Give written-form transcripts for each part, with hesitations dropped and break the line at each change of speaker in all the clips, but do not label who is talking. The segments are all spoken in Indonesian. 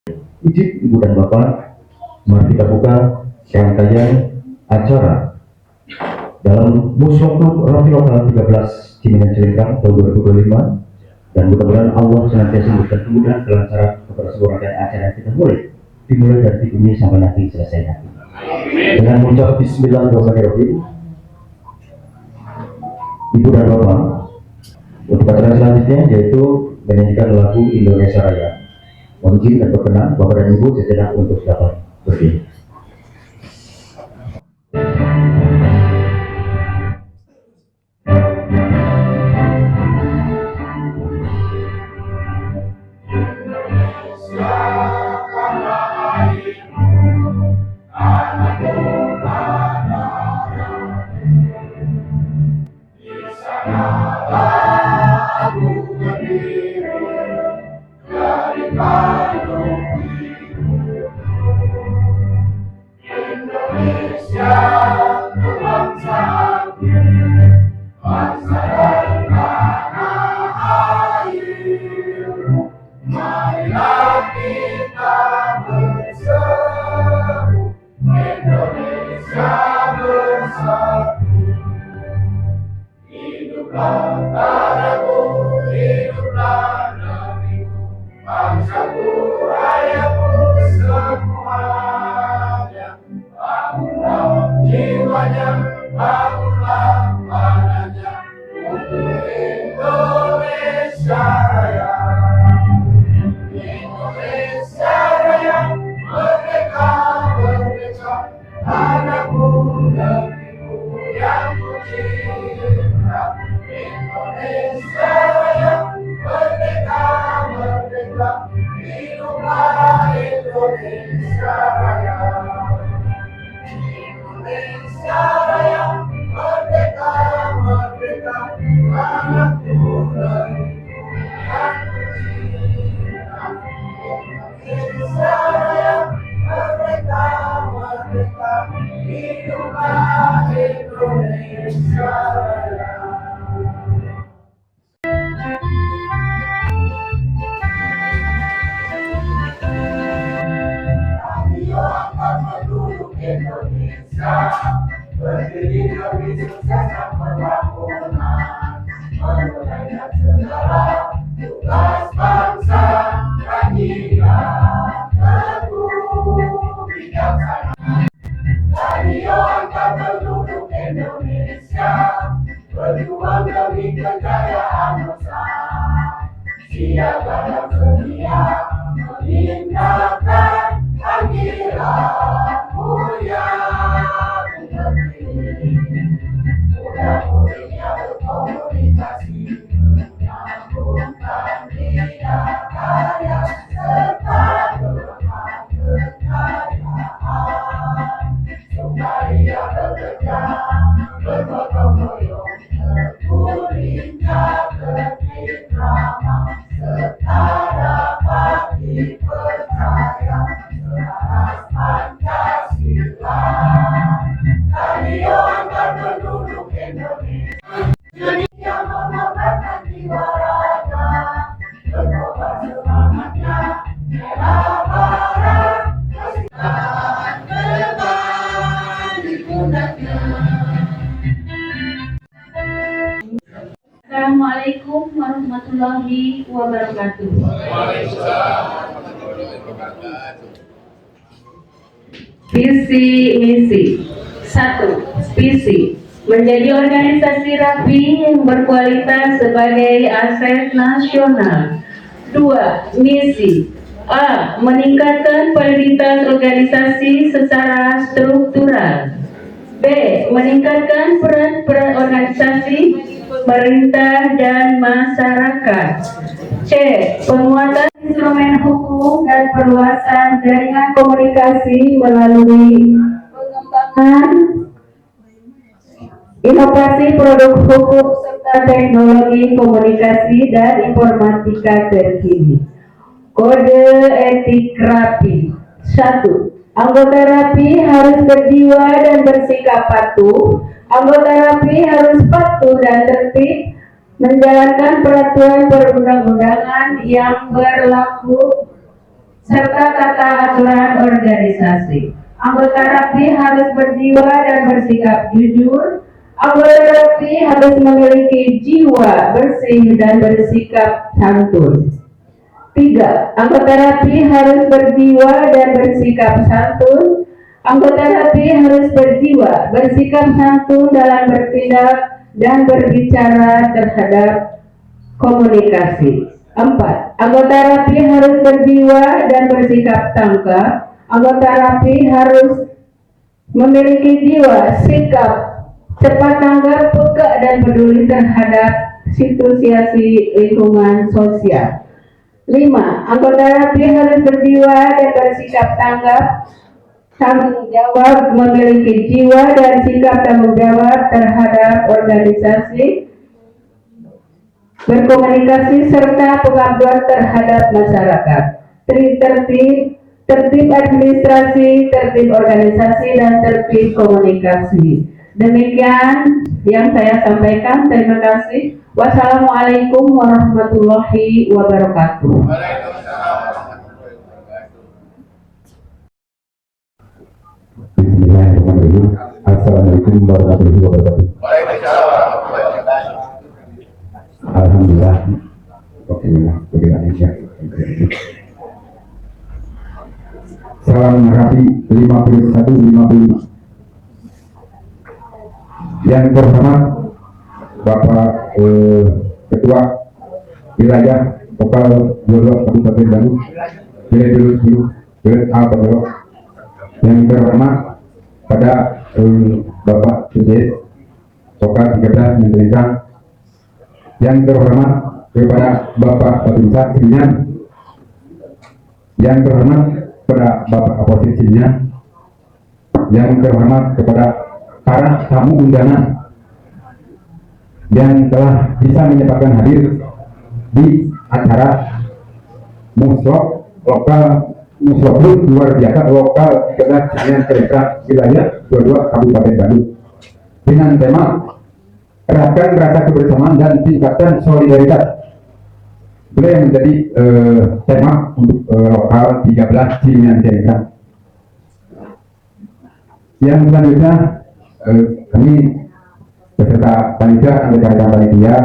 Izin Ibu dan Bapak, mari kita buka rangkaian acara dalam Musyawarah Rafi Lokal 13 Cimilan Cilengkap tahun 2025, dan mudah-mudahan Allah senantiasa memberikan kemudahan kelancaran kepada seluruh rangkaian acara kita dimulai dari ini sampai nanti selesai nanti. Dengan mengucap Bismillahirrahmanirrahim, Ibu dan Bapak, untuk acara selanjutnya yaitu menyanyikan lagu Indonesia Raya. Mohon izin dan berkenan Bapak dan Ibu sejenak untuk dapat berdiri.
Berjuang demi kejayaan Nusa, siaga dan setia mengindahkan panggilan mulia negeri. Mudah-mudahnya berkomunikasi, menyambungkan bidadari serta berkat kekayaan, supaya bekerja bergotong royong, tergulingnya kekikraman, serta dapat dipercaya selaras Pancasila. Radio antar penduduk Indonesia mengembangkan jiwa raga, berkobar semangatnya merah barat, kesiapan terbang di pundaknya.
Assalamualaikum warahmatullahi wabarakatuh. Visi misi 1. Visi menjadi organisasi rapi yang berkualitas sebagai aset nasional. 2. Misi A. Meningkatkan validitas organisasi secara struktural. B. Meningkatkan peran organisasi pemerintah dan masyarakat. C. Penguatan instrumen hukum dan perluasan jaringan komunikasi melalui pengembangan inovasi produk hukum serta teknologi komunikasi dan informatika terkini. Kode etik rapi. 1. Anggota rapi harus berjiwa dan bersikap patuh. Anggota rapi harus patuh dan tertib, menjalankan peraturan perundang-undangan yang berlaku, serta organisasi. Anggota rapi harus berjiwa dan bersikap jujur. Anggota rapi harus memiliki jiwa bersih dan bersikap santun. 3. Anggota rapi harus berjiwa dan bersikap santun. Anggota rapi harus berjiwa, bersikap santun dalam bertindak dan berbicara terhadap komunikasi. 4. Anggota rapi harus berjiwa dan bersikap tangkap. Anggota rapi harus memiliki jiwa, sikap, cepat tanggap, peka dan peduli terhadap situasi lingkungan sosial. 5. Anggota rapi harus berjiwa dan bersikap tanggap, tanggung jawab, memiliki jiwa dan sikap tanggung jawab terhadap organisasi, berkomunikasi serta pengabdian terhadap masyarakat. Tertib administrasi, tertib organisasi, dan tertib komunikasi. Demikian yang saya sampaikan. Terima kasih. Wassalamualaikum warahmatullahi wabarakatuh.
Bismillahirrahmanirrahim. Assalamualaikum warahmatullahi wabarakatuh. Alhamdulillah. Salam rapi 5150. Yang terhormat Bapak Ketua Wilayah Lokal Jolo Kabupaten Bandung, yang terhormat pada Bapak Presiden Lokal 13 Menterikan, yang terhormat kepada Bapak Babinsa Sinian, yang terhormat kepada Bapak Kapolsek Sinian, yang terhormat kepada para tamu undangan yang telah bisa menyempatkan hadir di acara Muslok lokal Muslok luar biasa lokal 13 Sinian Telegram wilayah 22 Kabupaten Bandung dengan tema eratkan rasa kebersamaan dan tingkatkan solidaritas. Beliau yang menjadi tema untuk lokal 13 Sinian Telegram. Yang selanjutnya kami beserta panitia dan rekan-rekan panitia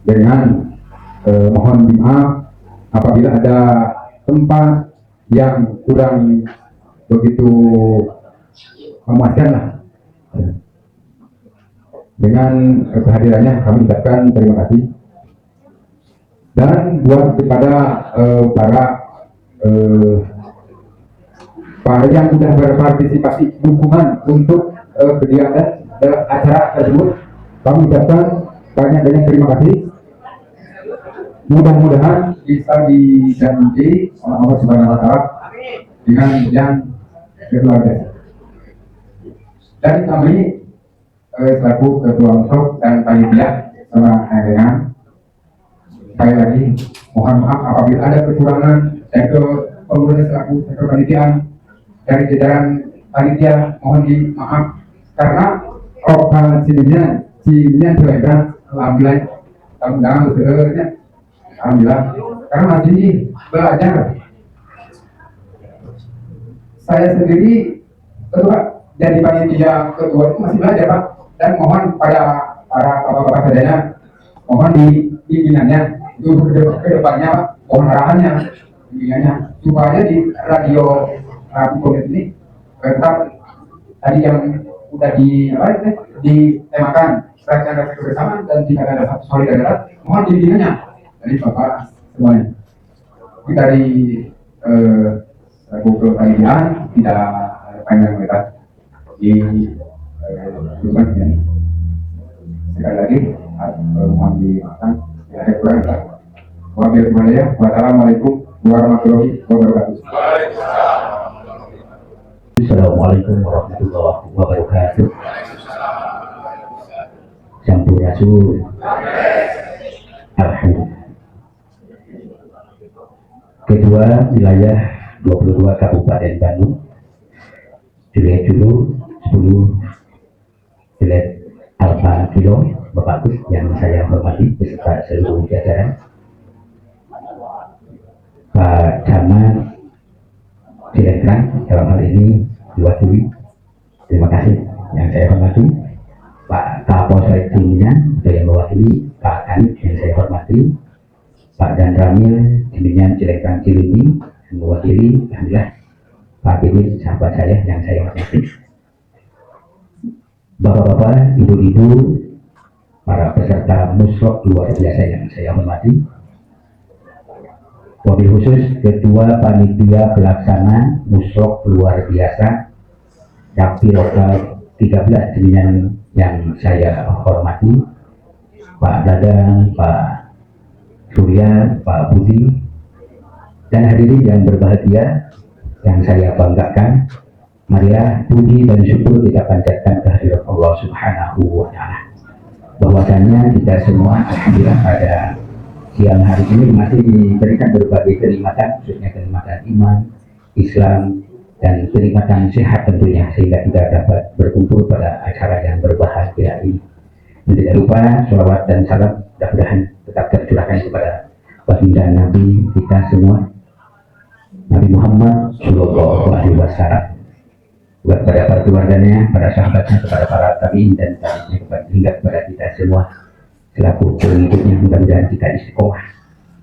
dengan mohon maaf apabila ada tempat yang kurang begitu memuaskan lah. Dengan kehadirannya kami ucapkan terima kasih. Dan buat kepada para yang sudah berpartisipasi dukungan untuk kegiatan acara tersebut, kami ucapkan banyak terima kasih. Mudah-mudahan bisa dijanji oleh Allah Subhanahu wa Ta'ala dengan yang berkeluarga. Dan kami selaku ketua Muslok dan panitia sama dengan sekali lagi mohon maaf apabila ada kecurangan dan pengurus selaku sektor panitiaan dari jajaran panitia mohon maaf karena lokal Sinian Telegram alhamdulillah tangan sebenarnya alhamdulillah karena masih belajar. Saya sendiri ketua jadi panitia ketua itu masih belajar Pak, dan mohon pada para bapak-bapak sadaya mohon bimbingannya untuk kedepannya Pak, mohon arahannya bimbingannya supaya di radio Komet ini tetap tadi yang udah ditemakan rasa kebersamaan dan jika ada solidaritas mohon bimbingannya dari bapak semuanya. Tapi dari Google panitiaan tidak panjang lebar di rumah ini. Sekali lagi mohon dimaafkan ada kurang. Wassalamualaikum warahmatullahi wabarakatuh.
Assalamualaikum warahmatullahi wabarakatuh. Sampurasun. Alhamdulillah. Kedua wilayah 22 Kabupaten Bandung, Jelek Julu 10 Jelek Alfa Kilo, Bapak Gus yang saya hormati beserta seluruh jajaran, Pak Camat, Cilengkrang dalam hal ini diwakili. Terima kasih yang saya hormati Pak Kapolsek Cimian yang mewakili Pak Kanit yang saya hormati Pak Dan Ramil Cimian Cilengkrang Cilini yang mewakili alhamdulillah Pak Bibit sahabat saya yang saya hormati, Bapak-bapak, ibu-ibu, para peserta musrok luar biasa yang saya hormati, wabil khusus Ketua Panitia Pelaksana Musrok luar biasa Dapil Lokal 13 Cimian yang saya hormati, Pak Dadang, Pak Surya, Pak Budi, dan hadirin yang berbahagia yang saya banggakan. Marilah puji dan syukur kita panjatkan kehadirat Allah Subhanahu wa Ta'ala. Bahwasanya kita semua alhamdulillah pada siang hari ini masih diberikan berbagai kenikmatan, khususnya kenikmatan iman, Islam, dan kenikmatan sehat tentunya, sehingga kita dapat berkumpul pada acara yang berbahagia ini. Dan tidak lupa sholawat dan salam mudah-mudahan tetap tercurahkan kepada baginda Nabi kita semua, Nabi Muhammad Sallallahu Alaihi Wasallam, kepada para keluarganya, para sahabatnya, kepada para tabi'in dan tabi'in, hingga kepada kita semua selaku pengikutnya. Mudah-mudahan kita istiqomah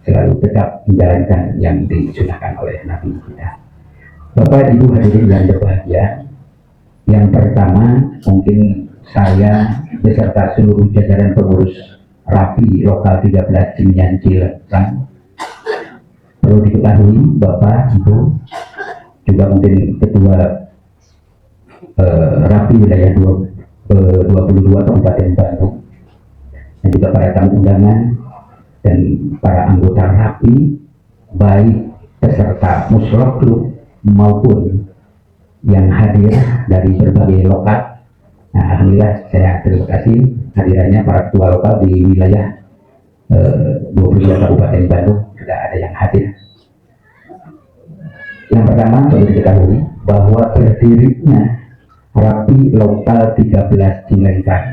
selalu tetap menjalankan yang disunahkan oleh Nabi kita. Bapak Ibu hadirin yang berbahagia, yang pertama mungkin saya beserta seluruh jajaran pengurus RAPI Lokal 13 Cimian Cilengkrang perlu diketahui Bapak Ibu, juga mungkin Ketua RAPI wilayah 22 Kabupaten Bandung, dan juga para tamu undangan dan para anggota RAPI, baik peserta musrok maupun yang hadir dari berbagai lokal. Nah, alhamdulillah saya terima kasih hadirannya para ketua lokal di wilayah 22 Kabupaten Bandung, sudah ada yang hadir. Yang pertama perlu diketahui bahwa berdirinya RAPI Lokal 13 Cilengkrang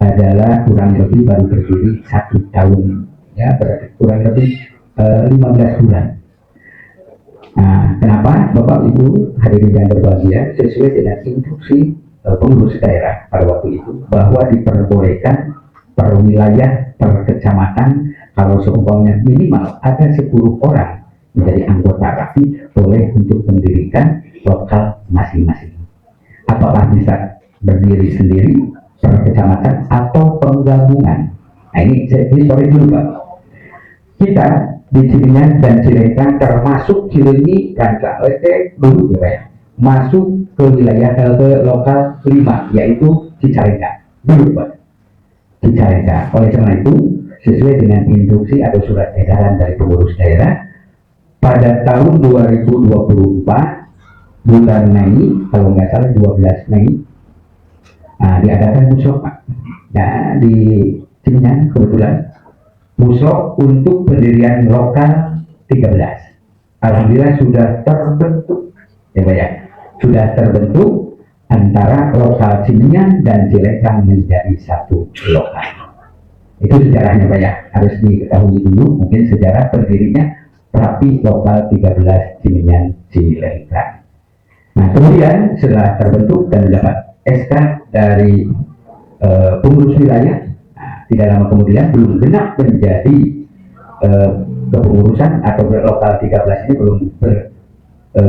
adalah kurang lebih baru berdiri 1 tahun, ya, berarti kurang lebih 15 bulan. Nah, kenapa Bapak Ibu hadirin yang berbahagia, sesuai dengan instruksi pengurus daerah pada waktu itu bahwa diperbolehkan per wilayah, per kecamatan, kalau seumpamanya minimal ada 10 orang menjadi anggota RAPI, boleh untuk mendirikan lokal masing-masing. Apakah bisa berdiri sendiri per kecamatan atau penggabungan? Nah, ini sorry dulu Pak. Kita di Cimian dan Cilengkrang termasuk Cilenyi dan KLT dulu ya Pak ya, masuk ke wilayah ke lokal 5 yaitu Cicalengka dulu Pak, Cicalengka. Oleh karena itu sesuai dengan instruksi atau surat edaran dari pengurus daerah pada tahun 2024 bulan Mei, kalau nggak salah 12 Mei, diadakan musrok Pak. Nah, di Cimian kebetulan musrok untuk pendirian lokal 13. Alhamdulillah sudah terbentuk, ya Pak ya, sudah terbentuk antara lokal Cimian dan Cilengkrang menjadi satu lokal. Itu sejarahnya Pak ya, harus diketahui dulu mungkin sejarah berdirinya RAPI Lokal 13 Cimian Cilengkrang. Nah, kemudian setelah terbentuk dan mendapat SK dari pengurus wilayah, tidak lama kemudian belum genap menjadi kepengurusan atau lokal 13 ini belum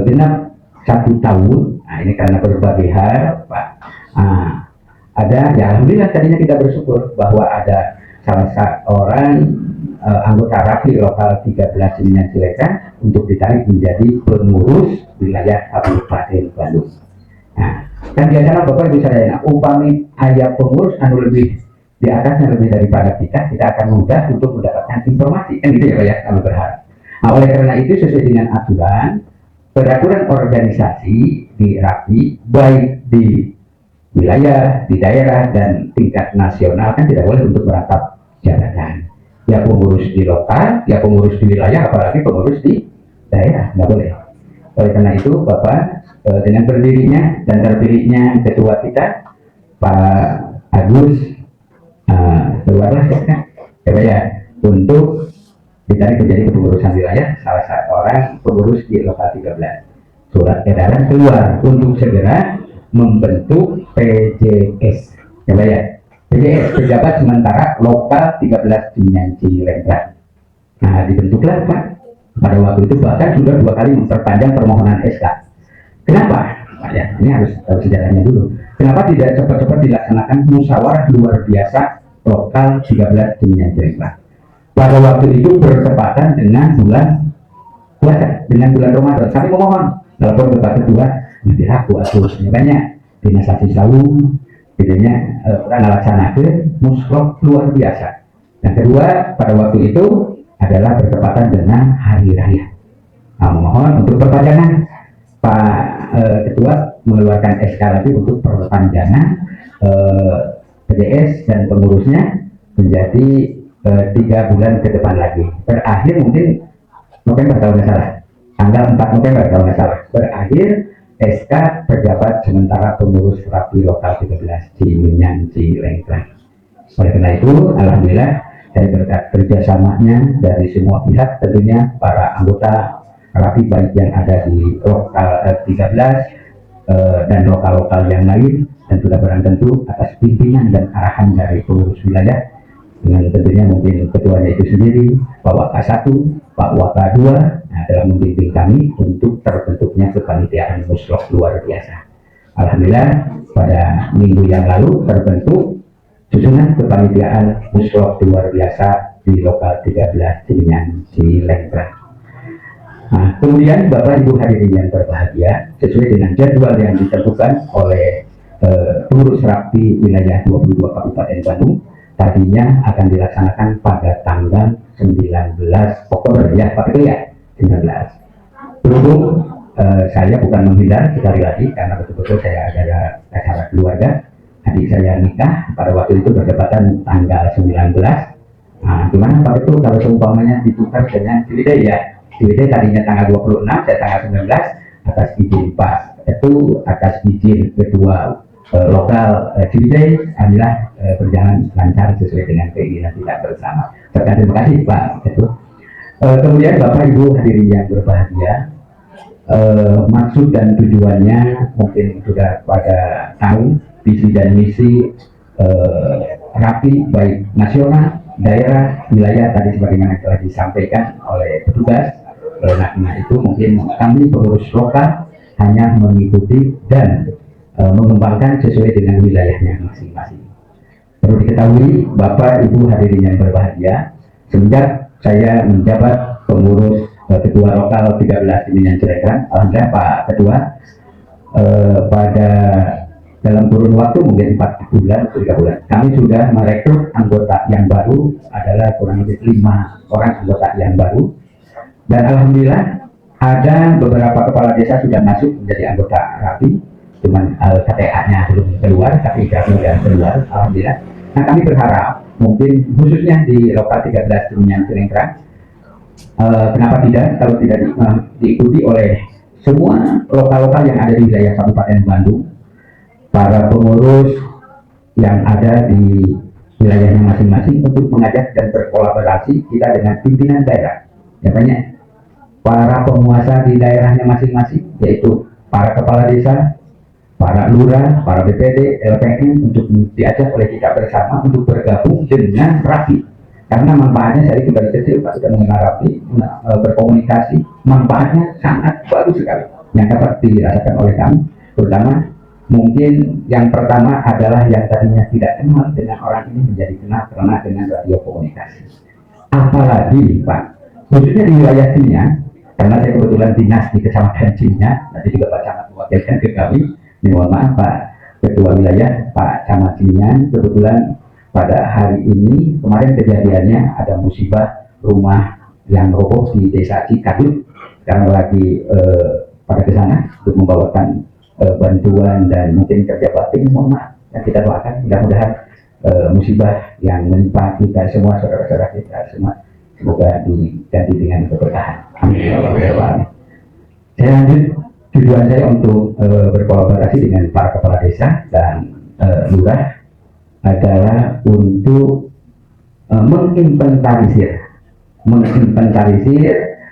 genap 1 tahun. Nah, ini karena berbagai hal Pak. Ada ya, alhamdulillah tadinya kita bersyukur bahwa ada salah seorang anggota RAPI Lokal 13 Cimian Cilengkrang untuk ditarik menjadi pengurus wilayah Kabupaten Bandung. Nah, kan biasanya Bapak Ibu sadayana umpami ayah pengurus anu lebih di atasnya lebih daripada kita akan mudah untuk mendapatkan informasi, kan gitu ya Pak ya, kami berharap. Nah, oleh karena itu sesuai dengan peraturan organisasi di RAPI, baik di wilayah, di daerah, dan tingkat nasional kan tidak boleh untuk merangkap jabatan. Ya pengurus di lokal, ya pengurus di wilayah, apalagi pengurus di daerah, nggak boleh. Oleh karena itu Bapak, dengan berdirinya dan terpilihnya ketua kita Pak Agus, keluarlah ya, ya untuk ditarik menjadi kepengurusan wilayah salah seorang pengurus di lokal 13. surat edaran keluar untuk segera membentuk PJS. Coba ya, PJS Pejabat Sementara Lokal 13 Cimian Cilengkran. Nah, dibentuklah Pak. Pada waktu itu bahkan sudah 2 kali memperpanjang permohonan SK. Kenapa? Pak ya, ini harus tahu sejarahnya dulu. Kenapa tidak cepat-cepat dilaksanakan musyawarah luar biasa lokal 13 Cimian Cilengkran? Pada waktu itu bertepatan dengan bulan puasa, dengan bulan Ramadan. Kami memohon telepon ke Pak Ketua, nantilah kuatu banyak dinasasi saung, bedanya kurang laksanakan musrok luar biasa. Yang kedua, pada waktu itu adalah bertepatan dengan hari raya. Nah, mohon untuk perpanjangan, Pak Ketua mengeluarkan SK lagi untuk perpanjangan PJS dan pengurusnya menjadi 3 bulan ke depan lagi. Berakhir mungkin November kalau nggak salah, tanggal 4 November kalau nggak salah. Berakhir SK Pejabat Sementara Pengurus Rapi Lokal 13 Cimian Cilengkran. Oleh karena itu, alhamdulillah dari berkat kerjasamanya dari semua pihak, tentunya para anggota Rapi baik yang ada di lokal 13 dan lokal-lokal yang lain, dan sudah barang tentu atas pimpinan dan arahan dari pengurus wilayah, dengan tentunya mungkin ketuanya itu sendiri, Pak Waka 1, Pak Waka 2, nah, dalam membimbing kami untuk terbentuknya kepanitiaan musrok luar biasa. Alhamdulillah pada minggu yang lalu terbentuk susunan kepanitiaan musrok luar biasa di lokal 13 Cimian Cilengkran. Nah, kemudian Bapak Ibu hadirin yang berbahagia, sesuai dengan jadwal yang ditentukan oleh pengurus Rapi wilayah 22 Kabupaten Bandung, tadinya akan dilaksanakan pada tanggal 19 Oktober ya Pak Ketua ya, 19. Berhubung saya bukan menghindar sekali lagi karena betul-betul saya ada acara keluarga, adik saya nikah pada waktu itu berdepatan tanggal 19. Nah, gimana Pak Ketua kalau seumpamanya ditukar dengan Ciwidey ya? Ciwidey tadinya tanggal 26, saya tanggal 19, atas izin Pak itu, atas izin Ketua lokal Ciwidey, alhamdulillah berjalan lancar sesuai dengan keinginan kita bersama. Terima kasih Pak Ketua. Kemudian Bapak Ibu hadirin yang berbahagia, maksud dan tujuannya mungkin sudah pada tahu, visi dan misi Rapi baik nasional, daerah, wilayah tadi sebagaimana telah disampaikan oleh petugas. Nah itu mungkin kami pengurus lokal hanya mengikuti dan mengembangkan sesuai dengan wilayahnya masing-masing. Perlu diketahui Bapak Ibu hadirin yang berbahagia, semenjak saya menjabat pengurus Ketua Lokal 13 Cimian Cilengkran, alhamdulillah Pak Ketua pada dalam kurun waktu mungkin 4 bulan atau 3 bulan kami sudah merekrut anggota yang baru, adalah kurang lebih 5 orang anggota yang baru, dan alhamdulillah ada beberapa kepala desa sudah masuk menjadi anggota Rapi, cuman KTA-nya belum keluar, tapi sudah keluar alhamdulillah. Nah kami berharap mungkin khususnya di lokal 13 Cimian Cilengkran, kenapa tidak kalau tidak diikuti oleh semua lokal-lokal yang ada di wilayah Kabupaten Bandung, para pengurus yang ada di wilayahnya masing-masing untuk mengajak dan berkolaborasi kita dengan pimpinan daerah. Ya banyak para penguasa di daerahnya masing-masing, yaitu para kepala desa, para lurah, para BPD, LPM, untuk diajak oleh kita bersama untuk bergabung dengan Rapi. Karena manfaatnya saya itu dari kecil Pak sudah mengenal Rapi, berkomunikasi, manfaatnya sangat bagus sekali yang dapat dirasakan oleh kami, terutama mungkin yang pertama adalah yang tadinya tidak kenal dengan orang ini menjadi kenal karena dengan radio komunikasi. Apalagi Pak, khususnya di wilayah Cimian, karena saya kebetulan dinas di Kecamatan Cimian, nanti juga Pak Camat mewakilkan ke kami. Mohon maaf Pak Ketua Wilayah, Pak Camat Cimian, kebetulan pada hari ini kemarin kejadiannya ada musibah rumah yang roboh di Desa Cikadut. Sekarang lagi pada ke sana untuk membawakan bantuan dan mungkin kerja bakti. Mohon maaf, dan kita doakan mudah-mudahan musibah yang menimpa kita semua, saudara-saudara kita semua, semoga diganti dengan keberkahan. Amin. Saya lanjut, tujuan saya untuk berkolaborasi dengan para kepala desa dan lurah adalah untuk menginventarisir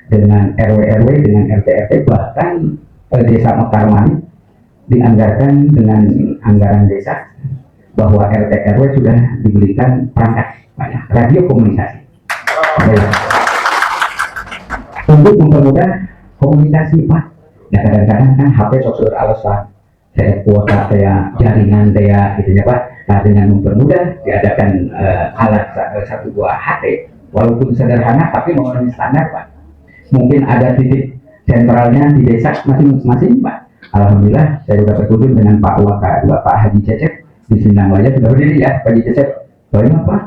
dengan RW-RW, dengan RT-RT, bahkan desa Mekarmani dianggarkan dengan anggaran desa bahwa RT RW sudah diberikan perangkat radio komunikasi untuk mempermudah komunikasi Pak. Nah kadang-kadang kan HP sosok alasan saya kuota saya jaringan saya gitu ya Pak. Nah dengan mempermudah diadakan alat satu buah HP walaupun sederhana tapi memenuhi standar Pak. Mungkin ada titik sentralnya di desa masing-masing Pak. Alhamdulillah saya sudah berkunjung dengan Pak Pak Haji Cecep di Sindang Laya sudah berdiri ya Pak Haji Cecep. Banyak Pak.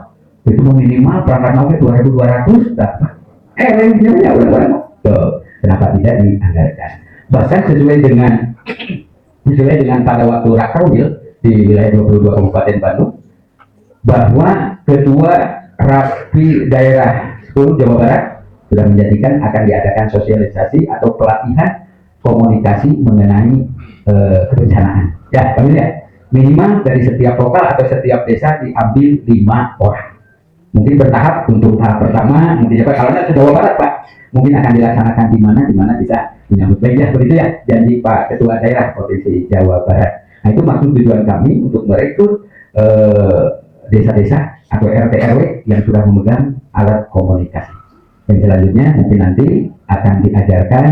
Itu minimal perangkat nomor 2.200 Pak. Lainnya udah kenapa tidak dianggarkan? Bahkan sesuai dengan pada waktu Rakromil di wilayah 22 Kabupaten Bandung bahwa ketua Rapi Daerah 10 Jawa Barat sudah menjadikan akan diadakan sosialisasi atau pelatihan komunikasi mengenai kebencanaan. Ya, kami lihat minimal dari setiap lokal atau setiap desa diambil 5 orang. Mungkin bertahap untuk tahap pertama, mungkin kalau sudah Jawa Barat Pak, mungkin akan dilaksanakan di mana bisa menyambut baik ya begitu ya janji Pak Ketua Daerah Provinsi Jawa Barat. Nah itu maksud tujuan kami untuk merekrut desa-desa atau RT RW yang sudah memegang alat komunikasi. Dan selanjutnya mungkin nanti akan diajarkan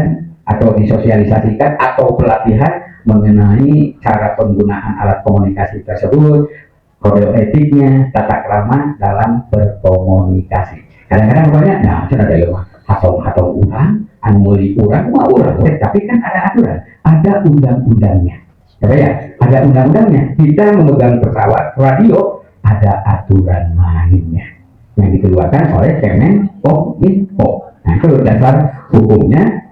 atau disosialisasikan atau pelatihan mengenai cara penggunaan alat komunikasi tersebut, kode etiknya, tata krama dalam berkomunikasi. Kadang-kadang banyak, nah ada yang hatong urang, anmuli urang, tapi kan ada aturan, ada undang-undangnya. Ya, ada undang-undangnya. Kita memegang pesawat radio, ada aturan mainnya yang dikeluarkan oleh Kemenkominfo. Nah itu dasar hukumnya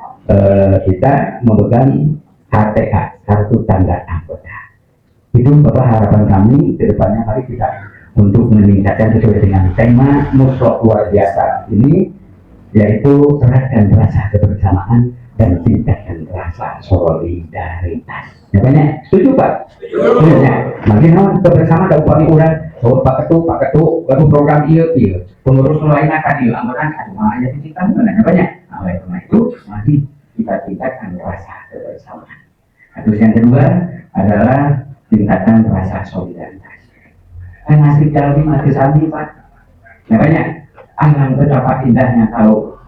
kita memegang KTA, kartu tanda anggota. Itu Bapak harapan kami ke depannya mari kita untuk meningkatkan sesuai dengan tema Musrok luar biasa ini, yaitu eratkan rasa kebersamaan dan tingkatkan rasa solidaritas. Ya banyak, setuju Pak? Setuju. Ya, makin naon bersama dan upami urang, Pak Ketua, lalu program iya, pengurus lain akan iya, anggota aja kita mengenai banyak. Nah, oleh karena itu, mari kita tingkatkan rasa kebersamaan. Terus yang kedua adalah tingkatkan rasa solidaritas. Nasib jalmi mati sami Pak. Makanya alam betapa indahnya kalau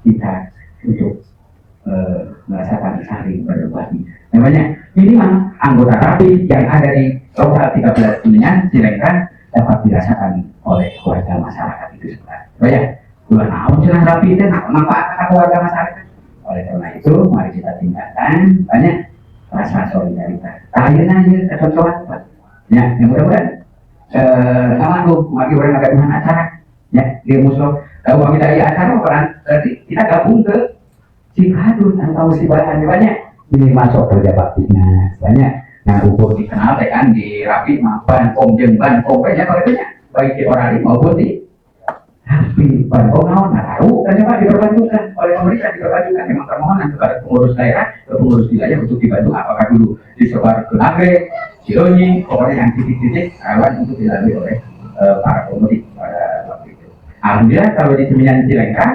kita untuk merasakan saling berbagi. Namanya minimal anggota rapi yang ada di lokal 13 Kuningan Cilengka dapat dirasakan oleh warga masyarakat itu sebenarnya. Banyak bulan tahun cerah rapi itu manfaat warga masyarakat. Oleh karena itu mari kita tingkatkan banyak rasa solidaritas. Akhirnya aja kecontohan Pak. Ya, yang mudah-mudahan sama tuh mari orang ada dengan acara ya di Musrok. Kalau kami dari acara berarti kita gabung ke Cikadun atau Sibahan banyak ini masuk kerja baktinya banyak. Nah ukur dikenal kan di Rapi Bankom Bankom banyak banyak baik di Orali maupun di Rapi Bankom tahu dan Pak diperbantukan oleh pemerintah diperbantukan memang permohonan kepada pengurus daerah ke pengurus wilayah untuk dibantu apakah dulu disebar ke Nagrek, Cilonyi, pokoknya yang titik-titik rawan untuk dilalui oleh para pemudik pada waktu itu. Alhamdulillah kalau di Seminyak Cilengka,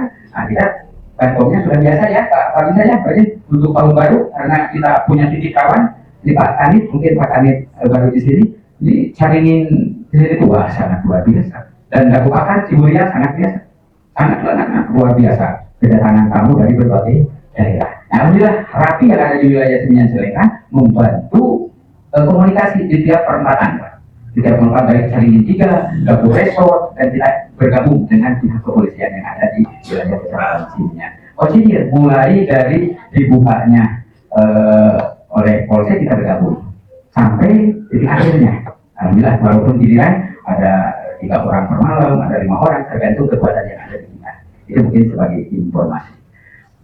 kita Bankomnya sudah biasa ya Pak saya berarti untuk tahun baru karena kita punya titik kawan ini Pak Kanit, mungkin Pak Kanit baru di sini dicaringin di sini itu wah sangat luar biasa dan Daku Akan Ciburia sangat biasa sangat luar biasa kedatangan tamu dari berbagai daerah. Nah, alhamdulillah Rapi yang ada di wilayah Seminyak Cilengka membantu komunikasi di tiap perempatan Pak. Di tiap perempatan dari Caringin 3, Daku Resort dan tidak bergabung dengan pihak kepolisian yang ada di wilayah Kecamatan Seminyak. Cinyir mulai dari dibukanya oleh polisi kita bergabung sampai di akhirnya. Alhamdulillah walaupun giliran ada 3 orang per malam, ada 5 orang tergantung kekuatan yang ada di kita. Itu mungkin sebagai informasi.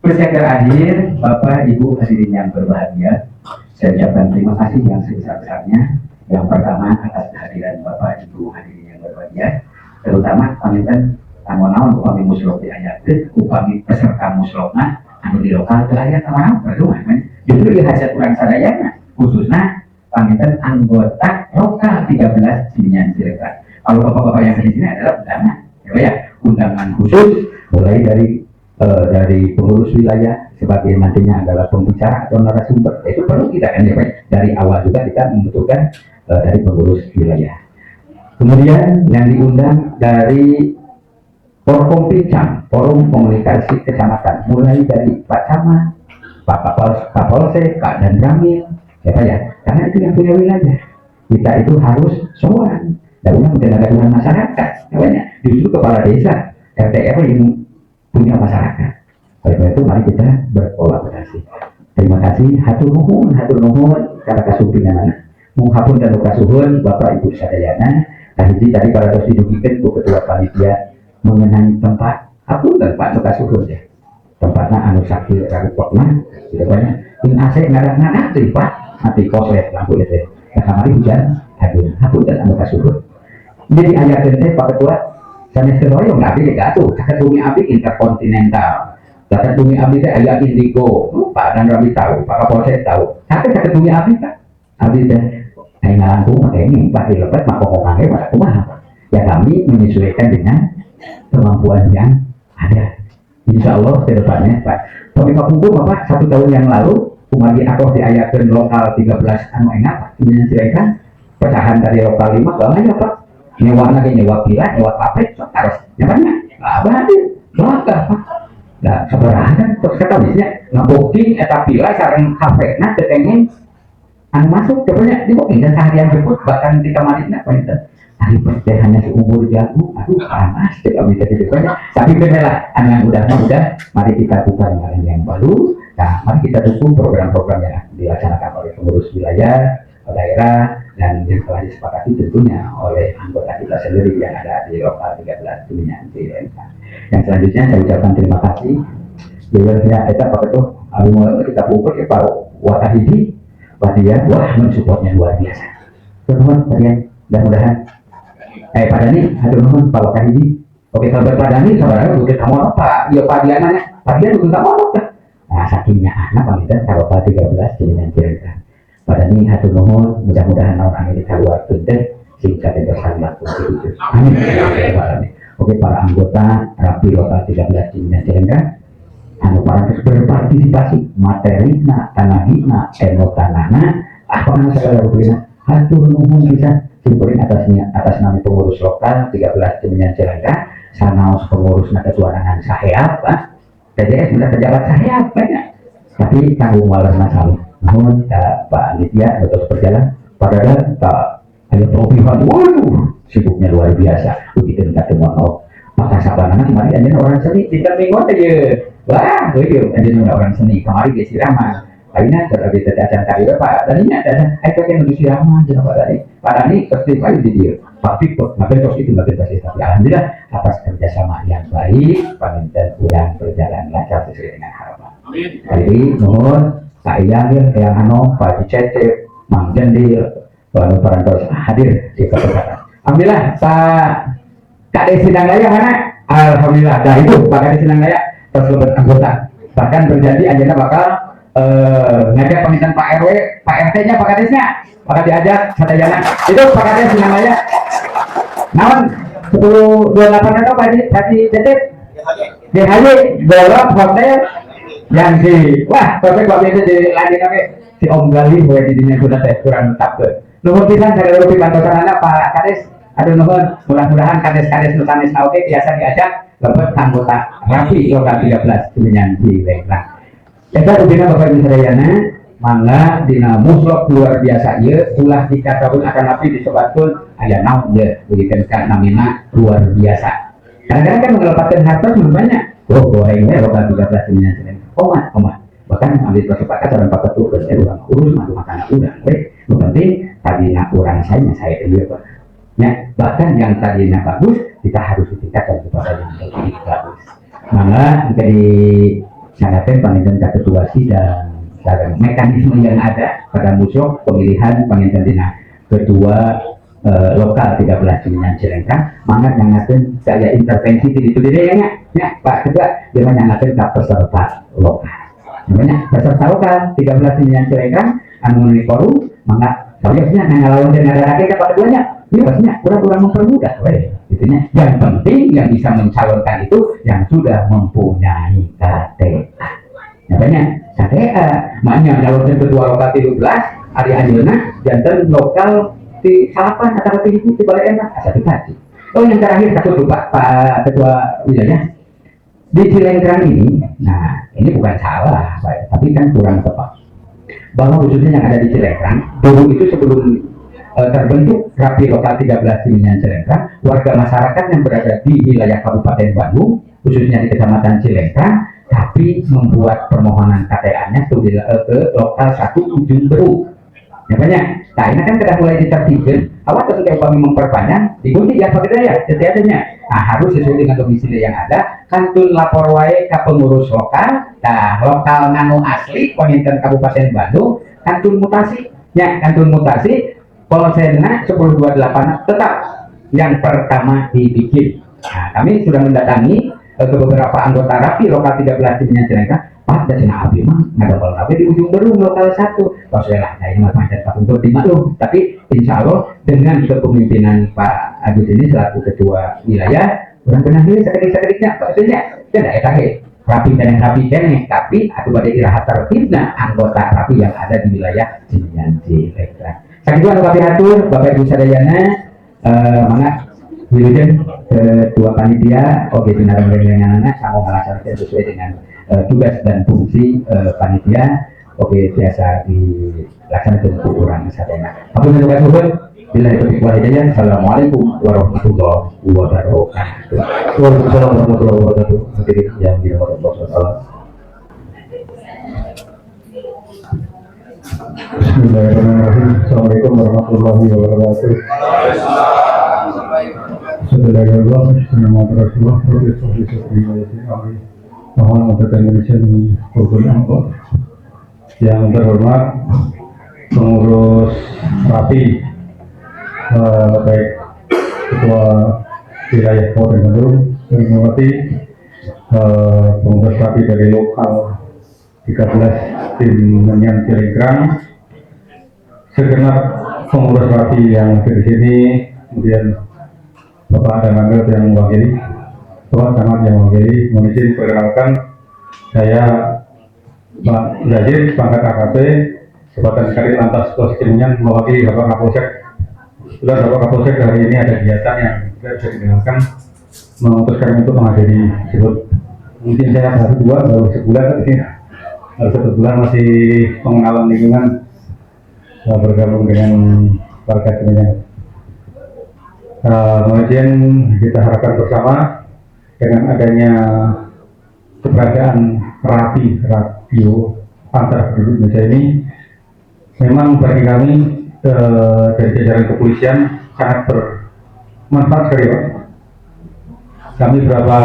Terus yang terakhir, Bapak Ibu hadirin yang berbahagia, saya ucapkan terima kasih yang sebesar-besarnya. Yang pertama atas kehadiran Bapak Ibu hadirin yang berbahagia, terutama pamitan tanggung-tanggung upami Musrok di ayat upami peserta Musrokna anu di lokal ke ayat tanggung-tanggung berdoa justru di hajat kurang sadayana khususnya pamitan anggota lokal 13 Seminyak Cilengka. Kalau bapak-bapak yang di sini adalah undangan ya khusus mulai dari dari pengurus wilayah sebagai nantinya adalah pembicara atau narasumber, itu perlu kita kan ya Pak. Dari awal juga kita membutuhkan dari pengurus wilayah. Kemudian yang diundang dari Forum Pincang, Forum Komunikasi Kecamatan, mulai dari Pak Camat, Pak Kapolsek, Pak dan Ramil, ya Pak ya, karena itu yang punya wilayah. Kita itu harus sowan, dan tenaga gabungan masyarakat, namanya justru kepala desa, RT RW yang punya masyarakat. Oleh karena itu mari kita berkolaborasi. Terima kasih, hatur nuhun karena kasumpingan menghapun dan kasuhun Bapak Ibu sadayana. Kahiji tadi para tos didugikan ku ketua panitia mengenai tempat hapun dan Pak kasuhun ya. Tempatnya anu sakit rarupokna, gitu banyak. Ini AC ngadak-ngadak tuh Pak, nanti koslet lampu itu. Nah kemarin hujan, hapun dan anu kasuhun. Jadi ayat teh Pak Ketua, sanes teroyong abdi gatuh, caket bumi abdi interkontinental. Caket bumi abdi teh aya indigo, Pak dan Rabi tahu, Pak Kapolsek tahu. Caket bumi abdi Pak, abdi teh ai ngalantung pakai ini, Pak dilepet mah kokokange pada kumaha. Ya kami menyesuaikan dengan kemampuan yang ada. Insya Allah ke depannya Pak. Tapi Pak Punggung Bapak 1 tahun yang lalu, kumagi aku diayakeun lokal 13 anu enggak Pak, menyesuaikan pecahan dari lokal 5 banget ya Pak. Nyewa lagi nyewa pila, nyewa kafe, harus nyawanya abah hadir, bakal Pak. Nah, sebenarnya terus kata bisnya nge-booking eta pila sareng kafe, nah kepengen anu masuk, coba di booking dan seharian jemput bahkan di kamarina Pak itu. Hari teh hanya seumur jagung, aduh panas, coba bisa dipikirkan. Tapi benerlah, anu yang udah, mari kita buka yang baru. Nah, mari kita dukung program-program yang dilaksanakan oleh pengurus wilayah, daerah, dan yang telah disepakati tentunya oleh anggota kita sendiri yang ada di lokal 13 Kuningan CMK. Yang selanjutnya saya ucapkan terima kasih. Biasanya kita Pak Ketua, kita pukul ya Pak Watahidi, Pak dia, wah mensupportnya luar biasa. Teman-teman, kalian mudah-mudahan. Pak Dani, aduh nuhun Pak Watahidi. Oke, kalau Pak Dani, saudara bukan kamu apa? Ya Pak dia nanya, Pak dia bukan kamu apa? Nah, sakingnya anak pamitan kalau Pak 13 Kuningan CMK. Pada ini hatur nuhun, mudah-mudahan orang ini keluar teh singkat dan bersama itu. Amin. Oke, para anggota rapi lokal 13 Kuningan CMK, anu para berpartisipasi materi na tanahina emotanana apa nama segala rupina hatur nuhun bisa simpurin atas nama pengurus lokal 13 Kuningan CMK, sanaos pengurus na ketuarangan saheap, TJS sudah pejabat saheap banyak, tapi tanggung walau masalah. Namun Pak Aditya terus berjalan padahal Pak ada topihan, waduh sibuknya luar biasa begitu kita ketemu maka sabarana kemarin ada orang seni di minggu aja wah itu ada orang seni kemarin di siraman lainnya terlebih terdacan kali Pak tadinya ada pengen menuju siraman Pak tadi Pak Dani pasti kali di dia Pak Piko makin terus itu makin pasti tapi alhamdulillah atas kerjasama yang baik paminten kurang berjalan lancar sesuai dengan harapan. Jadi mohon saya yang Pak Cecep, Mang Jendil, Pak Parantos hadir di kesempatan. Alhamdulillah Pak Kades Sinanggaya mana? Alhamdulillah, dah itu Pak Kades Sinanggaya terus lebih anggota. Bahkan terjadi agenda bakal ngajak pamitan Pak RW, Pak RT-nya, Pak Kadesnya, bakal diajak sadayana. Itu Pak Kades Sinanggaya. Namun 1028 itu Pak Cecep, DHY, Dorot Hotel. Yang di wah tapi waktu itu di lagi kami si Om Gali boleh di dunia sudah saya kurang tetap ke nuhun pisan saya lebih bantuan anak Pak Kades aduh nuhun mudah-mudahan Kades Nutanis oke biasa diajak dapat anggota rapi lokal 13 Kuningan CMK. Kita rubina Bapak Ibu sadayana mangga dina muslok luar biasa ieu ulah dikatakan akan rapi disobatkeun aya naon ieu begitu kan namina luar biasa. Kadang-kadang kan mengelepaskan harta banyak. Oh, gorengnya lokal 13 Kuningan CMK. Omat. Bahkan ambil kesepakatan dengan Pak Ketua saya ulang urus makan urang. Yang penting tadinya urang saya dia Pak. Ya, bahkan yang tadinya bagus kita harus ditingkatkan kepada yang lebih bagus. Maka dari sangatnya panitia ketua dan mekanisme yang ada pada musyok pemilihan panitia ketua lokal 13 Kuningan CMK, maka nyangatin saya intervensi di itu dia ya Pak Ketua dia nyangatin ke peserta lokal namanya peserta lokal 13 Kuningan CMK anu forum maka seriusnya ngalawan dan ada lagi Pak Ketuanya dia pastinya kurang mempermudah Itunya. Yang penting yang bisa mencalonkan itu yang sudah mempunyai KTA. Makanya KTA, makanya calonkan ketua lokal 13 hari anjeunna janten lokal di salapan atau di balai enak asal dikaji. Oh yang terakhir satu lupa Pak Ketua Wilayah di Cilengkrang ini. Nah ini bukan salah Pak, tapi kan kurang tepat bahwa khususnya yang ada di Cilengkrang dulu itu sebelum terbentuk Rapi Lokal 13 Cimilan Cilengkrang, warga masyarakat yang berada di wilayah Kabupaten Bandung khususnya di Kecamatan Cilengkrang tapi membuat permohonan KTA-nya ke lokal 1 Ujung Beruk. Makanya, nah ini kan sudah mulai ditertibkan. Awas ketika kami memperpanjang, digunting ya pakai daya, setiadanya. Nah harus sesuai dengan domisili yang ada. Kantun lapor wae ke pengurus lokal. Nah lokal nanu asli, penginten Kabupaten Bandung. Kantun mutasi, ya kantun mutasi. Polsena 1028 tetap yang pertama dibikin. Nah kami sudah mendatangi ke beberapa anggota Rapi Lokal 13 Cimilan Cilengkrang. Pak dan cina abi mah ngadol tapi di ujung Berung lokal 1. Pas lah, nah ini mah pancen kapungkur di maklum. Tapi insya Allah dengan kepemimpinan Pak Agus ini selaku ketua wilayah, orang kenal dia sekedik-sekediknya, maksudnya tidak etahe rapi dan rapi kene, tapi aku pada irahat tertibna anggota rapi yang ada di wilayah Cimilan Cilengkrang. Sakitu anu kami atur Bapak Ibu sadayana, mangga wilujeng ketua panitia oke binaran anak sama melaksanakan sesuai dengan tugas dan fungsi panitia oke biasa dilaksanakan untuk orang sadayana. Apa yang kita sebut bila itu hidayah. Assalamualaikum warahmatullahi wabarakatuh.
Waalaikumsalam warahmatullahi wabarakatuh. Hadirin yang dirahmati Allah. Bismillahirrahmanirrahim. Assalamualaikum warahmatullahi wabarakatuh. Bismillahirrahmanirrahim. Mohon Indonesia di Bogor. Yang terhormat pengurus Rapi, baik ketua wilayah Kabupaten Bandung, yang menghormati pengurus Rapi dari lokal 13 Cimilan Cilengkrang, segenap pengurus Rapi yang ada di sini, kemudian Bapak dan Angga yang mewakili, Bapak Camat yang mewakili, mohon izin perkenalkan saya Pak Yazid, pangkat AKP, Jabatan Kadin Lantas Polres Cimilan, mewakili Bapak Kapolsek. Kebetulan Bapak Kapolsek hari ini ada kegiatan yang tidak bisa dikenalkan, memutuskan untuk menghadiri tersebut. Mungkin saya baru sebulan ini. Baru 1 bulan masih pengenalan lingkungan, bergabung dengan warga Cimilan. Kemudian kita harapkan bersama dengan adanya keberadaan Rapi Radio antar penduduk Indonesia ini, memang bagi kami dari jajaran kepolisian sangat bermanfaat sekali Pak. Kami berapa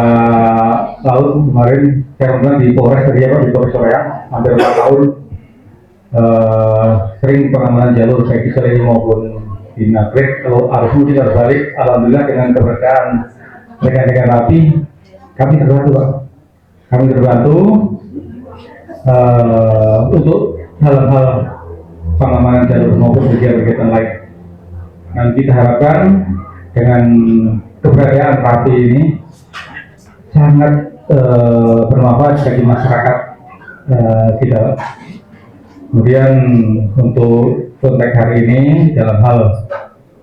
tahun kemarin saya pernah di Polres tadi ya Pak, di Polres Soreang hampir 4 tahun, sering pengamanan jalur baik di Sore maupun di Nagrek. Kalau arus mudik harus balik, alhamdulillah dengan keberadaan rekan-rekan Rapi kami terbantu Pak. Kami terbantu untuk hal-hal pengamanan jalur maupun kegiatan lain. Dan kita harapkan dengan keberadaan Rapi ini sangat bermanfaat bagi masyarakat kita. Kemudian untuk konteks hari ini dalam hal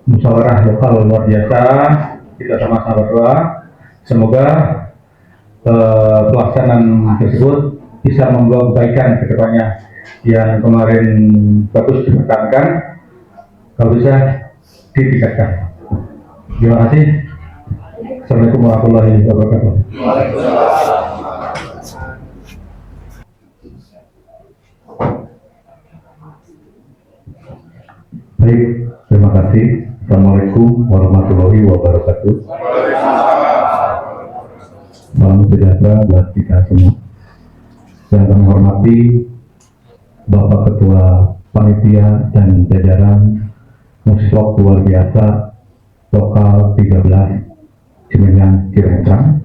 musyawarah lokal luar biasa, kita sama-sama berdoa semoga pelaksanaan tersebut bisa membawa kebaikan ke depannya. Yang kemarin bagus dipertahankan, kalau bisa ditingkatkan. Terima kasih. Assalamualaikum warahmatullahi wabarakatuh.
Baik, terima kasih. Assalamualaikum warahmatullahi wabarakatuh. Salam sejahtera buat kita semua. Yang kami hormati Bapak Ketua Panitia dan jajaran Muslok luar biasa lokal 13 Cimilan Cilengkrang.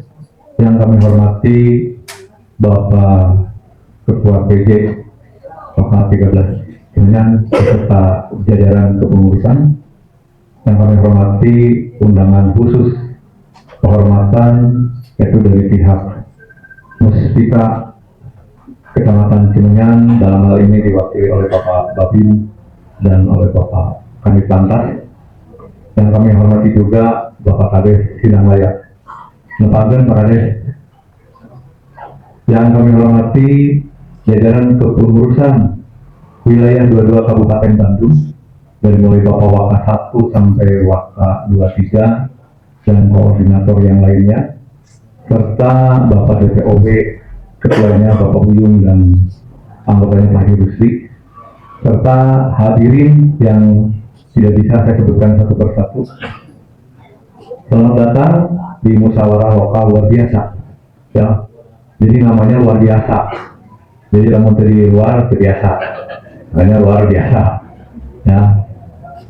Yang kami hormati Bapak Ketua PJ lokal 13 Cimilan beserta jajaran kepengurusan. Yang kami hormati undangan khusus kehormatan yaitu dari pihak Muspika Kecamatan Cimenyan, dalam hal ini diwakili oleh Bapak Babin dan oleh Bapak Kanit Lantas. Yang kami hormati juga Bapak Kades Sidang Layak. Nepagen Parades. Yang kami hormati jajaran kepengurusan wilayah 22 Kabupaten Bandung, dari mulai Bapak Waka 1 sampai Waka 23 dan koordinator yang lainnya, serta Bapak DPOB, ketuanya Bapak Buyung dan anggotanya Pak Rusli, serta hadirin yang tidak bisa saya sebutkan satu persatu. Selamat datang di musyawarah lokal luar biasa, ya. Jadi namanya luar biasa. Jadi kamu dari luar biasa, namanya luar biasa, ya.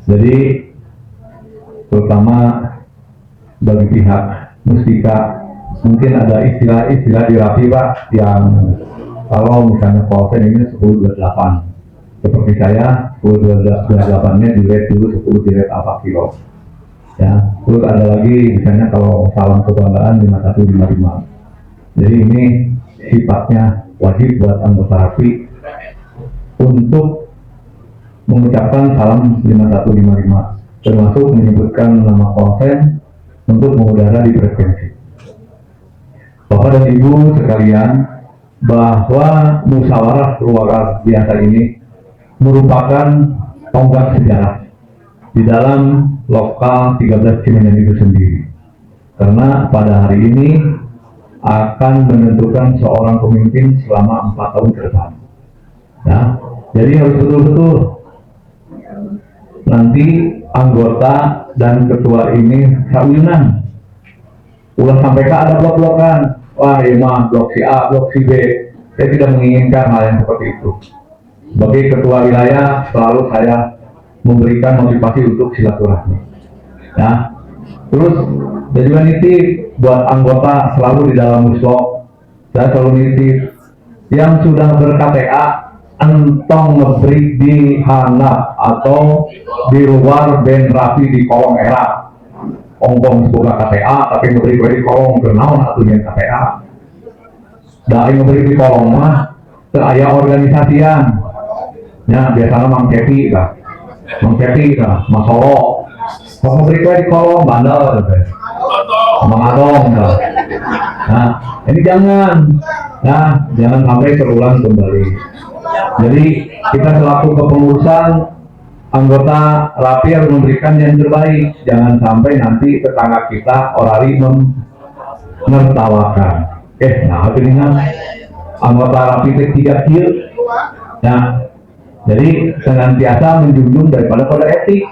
Jadi terutama bagi pihak Muspika, mungkin ada istilah-istilah di Rapi Pak, yang kalau misalnya Polsen ini 1028, seperti saya 1028-nya di rate dulu 10 di rate apa kilo, ya. Terus ada lagi misalnya kalau salam kebanggaan 5155. Jadi ini sifatnya wajib buat anggota Rapi untuk mengucapkan salam 5155, termasuk menyebutkan nama Polsen untuk mengudara di frekuensi. Bapak dan Ibu sekalian, bahwa musyawarah luar biasa ini merupakan tonggak sejarah di dalam lokal 13 Cimenyan itu sendiri. Karena pada hari ini akan menentukan seorang pemimpin selama 4 tahun ke depan. Nah, jadi harus betul-betul nanti anggota dan ketua ini sauyunan. Ulah sampai ke ada blok-blokan. Wah, ini mah blok si A, blok si B. Saya tidak menginginkan hal yang seperti itu. Sebagai ketua wilayah, selalu saya memberikan motivasi untuk silaturahmi. Nah, terus saya juga nitip buat anggota selalu di dalam muslok. Saya selalu nitip yang sudah ber-KTA, entong ngebrik di handap atau di luar ben rapi di kolong merah. Ongkong sebuah KTA tapi ngebrik di kolong kenaun atunya KTA. Dari ngebrik di kolong mah seaya organisasian. Ya biasanya Mang Cepi kah, Mang Cepi kah, Mas Solo. Kok ngebrik di kolong bandel, Mang Adong kah. Nah ini jangan sampai terulang kembali. Jadi kita selaku kepengurusan anggota Rapi harus memberikan yang terbaik. Jangan sampai nanti tetangga kita orari menertawakan. Nah dengan anggota Rapi ketiga kieu. Nah, jadi senantiasa menjunjung daripada kode etik.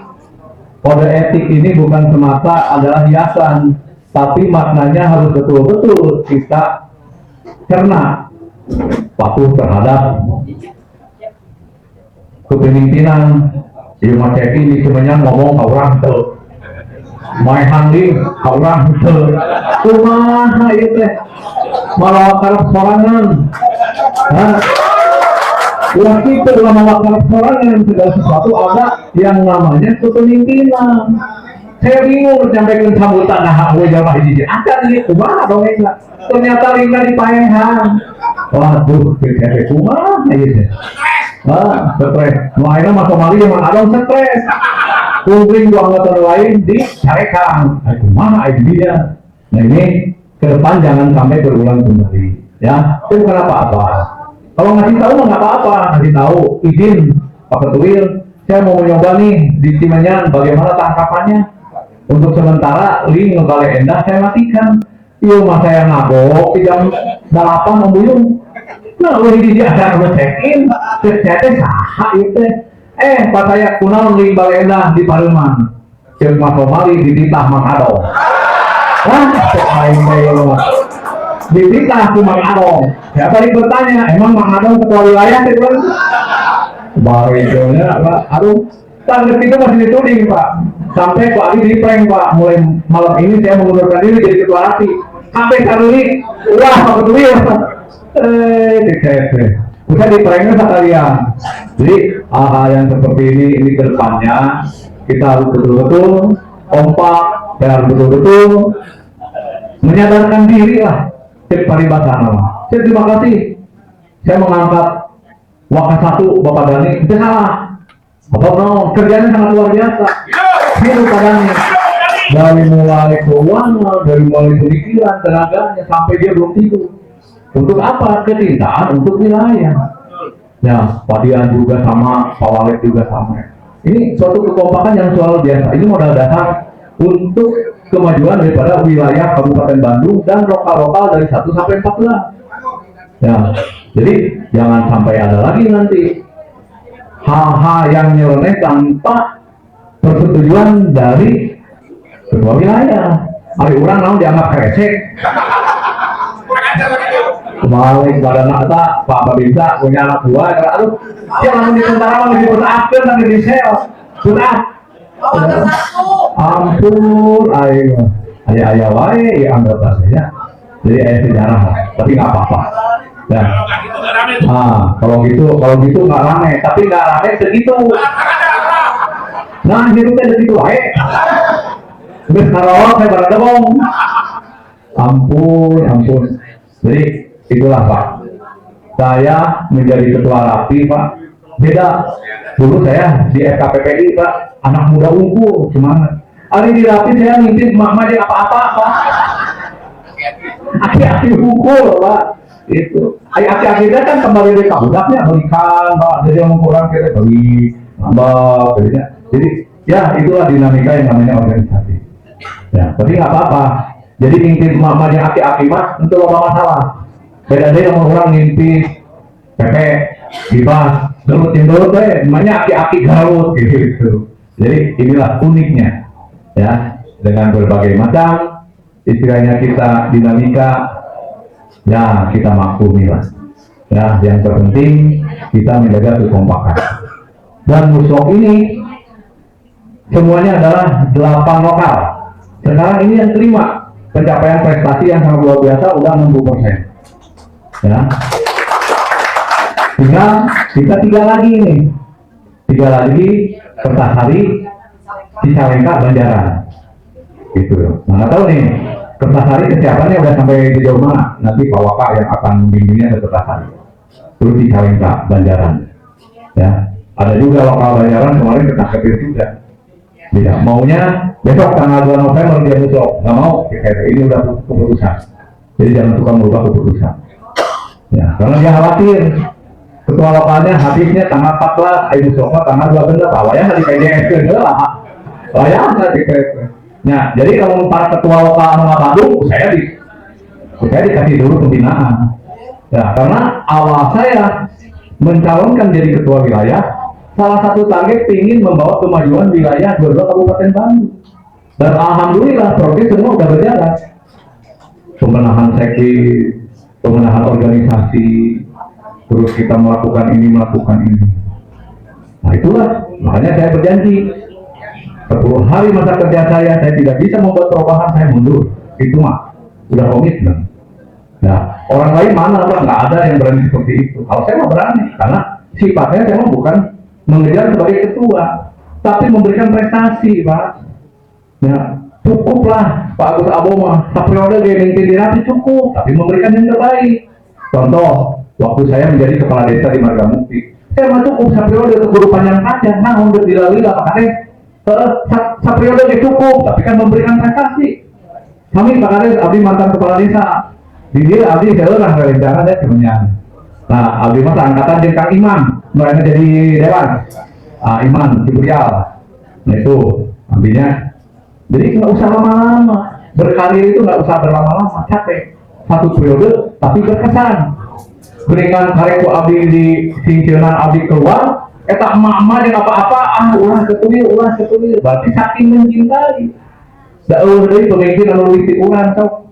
Kode etik ini bukan semata adalah hiasan, tapi maknanya harus betul-betul kita cerna, patuh terhadap kepemimpinan. Di rumah Cepi ini semuanya ngomong orang tuh, main handing orang tuh, kumaha itu malah karep sorangan, ulah itu malah karep sorangan. Segala sesuatu ada yang namanya kepemimpinan. Saya bingung menyampaikan sambutan jawab ini, akan ini kumaha dong enggak? Ternyata lingkar di paehan. Waduh, kayak kumaha gitu. Stres. Nu ayeuna mah somali emang ada stres. Kumpling dua anggota lain dicarekan. Kumaha aya dia. Nah ini ke depan jangan sampai berulang kembali. Ya, itu bukan apa-apa. Kalau ngasih tahu mah nggak apa-apa. Ngasih tahu, izin Pak Ketuil, saya mau mencoba nih di Cimenyan bagaimana tangkapannya. Untuk sementara link ngebalik endah saya matikan. Iya mas saya nabok jam 8 membuyung. Nah, udah di ada check-in, cek-ceknya sah itu. Pas saya kunal di Balenda di Pareman, jeung Mas Somali di Ditah Mang Adong. Wah, cek lain kayak lo. Di Ditah ku Mang Adong. Ya tadi bertanya, emang Mang Adong ketua wilayah itu kan? Baiknya, Pak. Aduh, tanggal itu masih dituding Pak. Sampai Pak Ali di prank Pak. Mulai malam ini saya mengundurkan diri jadi ketua Rapi. Sampai kali ini, wah Pak Ketua. Bisa diperengnya sekalian. Jadi hal-hal yang seperti ini ke depannya kita harus betul-betul kompak dan harus betul-betul menyadarkan diri lah cek paribasana lah. Saya terima kasih saya mengangkat Waka 1 Bapak Dani itu salah Bapak no kerjanya sangat luar biasa itu Pak Dani dari mulai keuangan dari mulai pemikiran tenaganya sampai dia belum tidur untuk apa kecintaan untuk wilayah. Ya, Pak Dian juga sama, Pak Walid juga sama. Ini suatu kekompakan yang luar biasa. Ini modal dasar untuk kemajuan daripada wilayah Kabupaten Bandung dan lokal-lokal dari 1 sampai 14. Ya, jadi jangan sampai ada lagi nanti hal-hal yang nyeleneh tanpa persetujuan dari ketua wilayah. Hari orang mau dianggap kresek. Kembali pada nata Pak Babinsa punya anak buah, aduh, jangan di tentara lagi berafter lagi di sel, sudah. Ampun, ayah wae ya anggap saja. Jadi ayah sejarah lah, tapi nggak apa-apa. Dan, kalau gitu nggak rame, tapi nggak rame segitu. Nah, hidupnya segitu wae. Terus kalau saya berada bohong. Ampun. Jadi itulah Pak. Saya menjadi ketua rapi Pak. Beda. Dulu saya di FKPPI Pak, anak muda unggul semangat. Hari di rapi saya ngintip mama dia apa-apa Pak. Aki-aki unggul Pak. Itu. Aki-akinya kan kembali dari kabudaknya belikan Pak. Jadi yang kurang kita beli nambah belinya. Jadi ya itulah dinamika yang namanya organisasi. Ya, tapi nggak apa-apa. Jadi ngintip mama yang aki-aki Mas untuk apa masalah. Beda deh yang orang ngintip Pepe, Bibas, gelutin deh, namanya aki-aki Garut gitu. Jadi inilah uniknya, ya, dengan berbagai macam istilahnya kita dinamika, ya kita maklumi lah. Ya, yang terpenting kita menjaga kekompakan. Dan musuh ini semuanya adalah 8 lokal. Sekarang ini yang kelima, pencapaian prestasi yang sangat luar biasa udah 60%. Ya. Tinggal kita 3 lagi nih. 3 lagi Kertasari, Cicalengka, Banjaran. Gitu. Nah, nggak tahu nih Kertasari kesiapannya udah sampai di jauh mana. Nanti Pak Waka yang akan membimbingnya ke Kertasari. Terus Cicalengka, Banjaran. Ya. Ada juga lokal Banjaran kemarin kita kepir juga. Tidak maunya besok tanggal 2 November dia besok. Nggak mau. Ini udah keputusan. Jadi jangan suka merubah keputusan. Ya, karena dia khawatir ketua lokalnya habisnya tanggal 14, Ibu Sokma tanggal 12, awalnya di PJS lah, awalnya di PJS. Nah, jadi kalau para ketua lokal Amanah Bandung, saya dikasih dulu pembinaan. Ya, karena awal saya mencalonkan jadi ketua wilayah, salah satu target ingin membawa kemajuan wilayah 22 Kabupaten Bandung. Dan alhamdulillah progres semua sudah berjalan. Pembenahan sekti, pembenahan organisasi, terus kita melakukan ini. Nah itulah, makanya saya berjanji 10 hari masa kerja saya tidak bisa membuat perubahan, saya mundur. Itu mah, udah komitmen. Nah, orang lain mana Pak? Nggak ada yang berani seperti itu. Kalau saya mah berani, karena sifatnya saya mah bukan mengejar sebagai ketua, tapi memberikan prestasi Pak. Ya, cukuplah Pak Agus Aboma, periode dia mimpin di Rapi cukup, tapi memberikan yang terbaik. Contoh, waktu saya menjadi kepala desa di Margamukti, saya mah cukup periode untuk guru panjang-panjang, nah untuk dilala makanya periode dia cukup, tapi kan memberikan prestasi. Kami Pak Kades, abdi mantan kepala desa, di dia abdi seorang rencana dia semuanya. Nah, abdi masa angkatan jeung Kang Imam, mereka jadi dewan. Iman Ciprial, nah itu abdinya. Jadi nggak usah lama-lama, berkarir itu nggak usah berlama-lama, capek. 1 periode tapi berkesan. Berikan karya abdi di singkirnan abdi keluar, eta emak-emak yang apa-apa, ulah ketulir. Berarti saking mencintai. Daur dari pemimpin anu leuwih urang sok.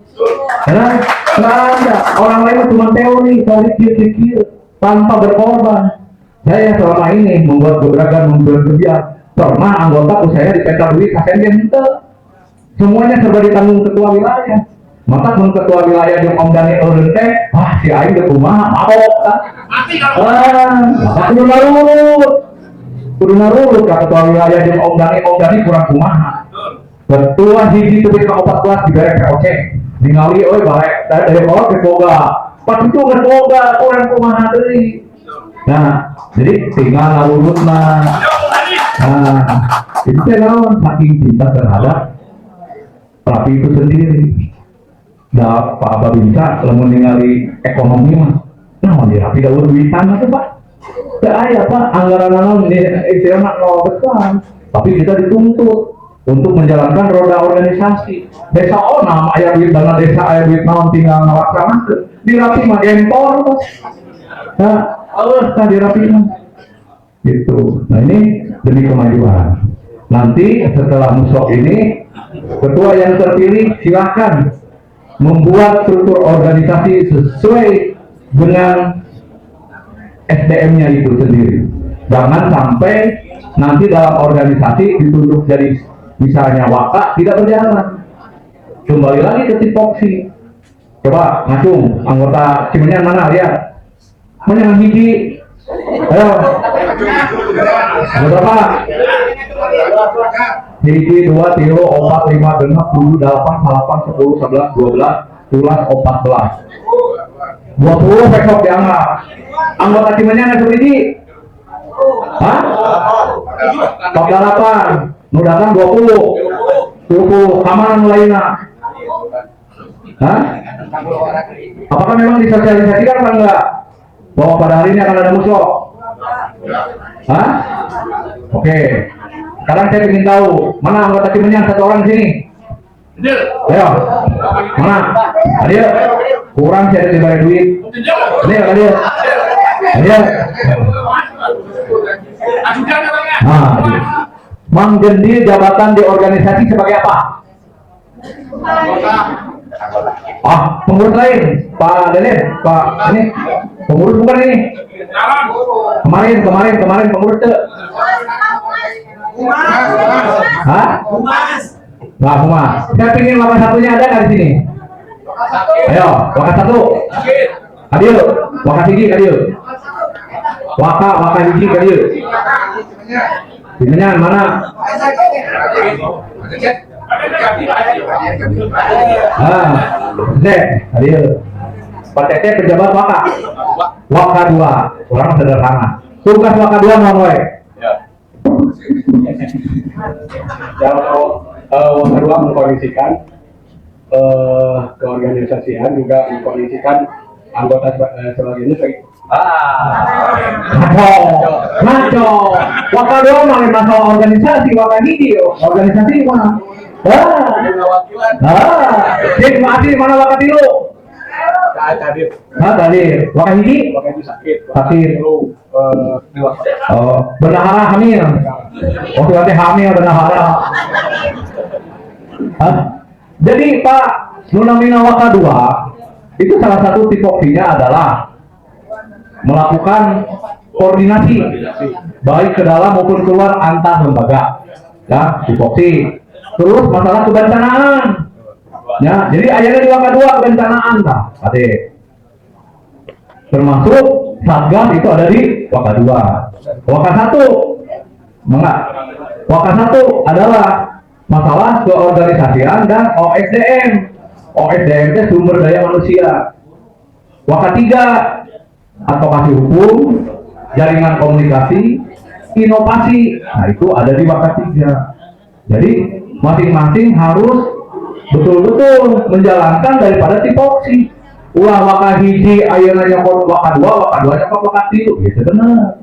Karena nggak ada orang lain cuma teori kieu tanpa berkorban. Saya selama ini membuat gebrakan kerja. Pernah anggota saya dipecat duit kasenjen henteu. Semuanya serba ditanggung ketua wilayah. Maka mun ketua wilayah jeung Om Dani eureun teh, wah si aing teh kumaha mabok tah. Mati kudu narurut ka ketua wilayah jeung Om Dani kurang kumaha. Ketua hiji teu ka 14 dibere POC. ningali barek dari kolot ke boga pas itu ke boga orang kumaha deui. Nah jadi tinggal urutna. Nah itu teh naon saking cinta terhadap rapi itu sendiri. Nah Pak Abah bisa lamun ningali ekonomi mah naon di rapi da duitan teh Pak. Teu aya Pak anggaran naon di istilahna nol besar. Tapi kita dituntut untuk menjalankan roda organisasi. Desa nama aya duit dana desa aya duit naon tinggal ngalaksanakeun. Di rapi mah gempor Pak. Nah, kan di rapi mah. Gitu. Nah ini demi kemajuan. Nanti setelah musok ini ketua yang terpilih silakan membuat struktur organisasi sesuai dengan SDM-nya itu sendiri. Jangan sampai nanti dalam organisasi ditunjuk jadi misalnya waka tidak berjalan. Kembali lagi ke tipoksi. Coba ngacung anggota Cimenyan mana lihat? Mana yang hiji? Ayo. Berapa? Hiji, 2, 3, 4, 5, 6, 7, 8, 8, 10, 11, 12, 14. 20 besok dianggap. Anggota Cimenyan ada hiji? Hah? Top 8. Nu datang 20 keamanan lainnya. Hah? Apakah memang disosialisasikan apa enggak? Bahwa pada hari ini akan ada musuh? Hah? Oke. Sekarang saya ingin tahu mana anggota Cimenyan satu orang di sini? Ayo. Mana? Ayo. Kurang saya ada diberi duit. Ini ayo. Ayo. Nah, menggendi jabatan di organisasi sebagai apa? Pengurus lain, Pak Deden, Pak ini pengurus bukan ini? Kemarin pengurus tuh. Hah? Nggak humas. Saya pingin waka satunya ada nggak di sini? Ayo, waka satu. Adil, waka tinggi adil. Waka hiji kadieu. Cimenyan mana? Adil. Pak Tete pejabat waka. Waka 2, orang sederhana. Tugas waka 2 mau we. Waka 2 mengkondisikan keorganisasian juga mengkondisikan anggota sebagainya ngaco. Waka doang malah masalah organisasi, waka hiji organisasi mana? Jadi masih mana waka tilu? Tadi waka hiji? Sakit. Bendahara hamil. Waktu hamil bendahara. Jadi Pak Nunamina waka 2 itu salah satu tipoksinya adalah melakukan koordinasi baik ke dalam maupun keluar antar lembaga, ya tipoksi. Terus masalah kebencanaan, ya jadi ayatnya di waka 2 kebencanaan lah, termasuk satgas itu ada di waka 2. Waka 1 enggak, waka 1 adalah masalah keorganisasian dan OSDM. OSDM itu sumber daya manusia. Waka 3 advokasi hukum, jaringan komunikasi, inovasi. Nah itu ada di waka 3. Jadi masing-masing harus betul-betul menjalankan daripada tipoksi. Ulah waka hiji ayeuna nyokot waka 2, waka 2 nyokot waka 3, gitu benar.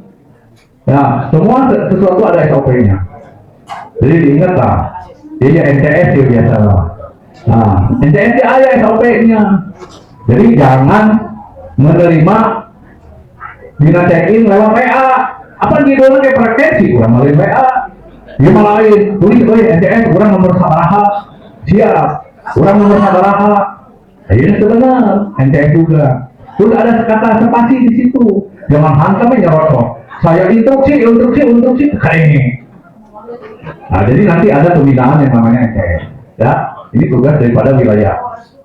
Ya, semua sesuatu ada SOP-nya. Jadi diingat lah. Jadi NCS ya biasa lah. Nah, NCS ada SOP-nya. Jadi jangan menerima dina check-in lewat WA. Apa judulnya kayak frekuensi kurang melalui WA. Dia malah lain tulis NCS kurang nomor sabaraha. Siap. Kurang nomor sabaraha. Ini sebenarnya NCS juga. Terus ada kata spasi di situ. Jangan hantamnya nyerocok. Saya instruksi kayak ini. Nah, jadi nanti ada pembinaan yang namanya NCS. Ya, ini tugas daripada wilayah.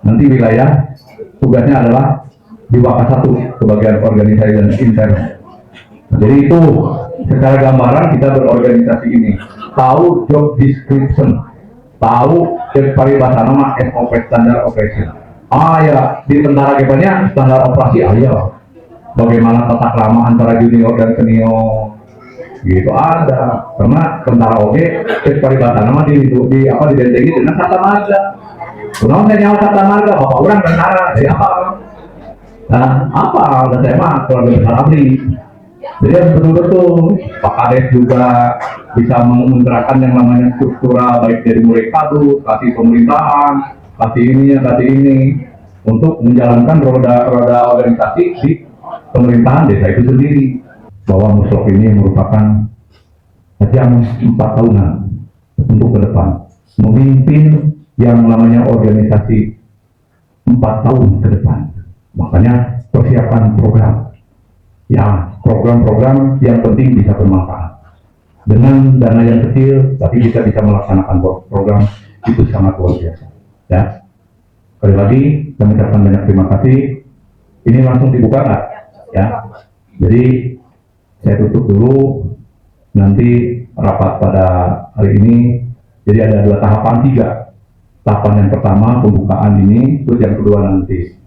Nanti wilayah tugasnya adalah di waka 1 kebagian organisasi dan intern. Jadi itu secara gambaran kita berorganisasi ini. Tahu job description, tahu paribasana nama SOP standar operation. Ya di tentara kebanyakan standar operasi ayo bagaimana tata krama antara junior dan senior gitu ada, karena tentara oke peribatan nama di apa didentengi dengan kata marga. Kenapa saya nyawa kata marga? Bapak orang tentara, jadi apa? Nah, apa? Dan saya mah keluarga besar abdi. Jadi harus betul-betul Pak Kades juga bisa menggerakkan yang namanya struktural baik dari mulai kadus, kasih pemerintahan, kasih ini untuk menjalankan roda organisasi di pemerintahan desa itu sendiri. Bahwa Muslok ini merupakan ajang 4 tahunan untuk ke depan memimpin yang namanya organisasi 4 tahun ke depan. Makanya persiapan program yang penting bisa bermanfaat. Dengan dana yang kecil tapi kita bisa melaksanakan program itu sangat luar biasa. Ya, sekali lagi kami ucapkan banyak terima kasih. Ini langsung dibuka nggak? Ya, jadi saya tutup dulu, nanti rapat pada hari ini. Jadi ada 2 tahapan, 3. Tahapan yang pertama pembukaan ini, terus yang kedua nanti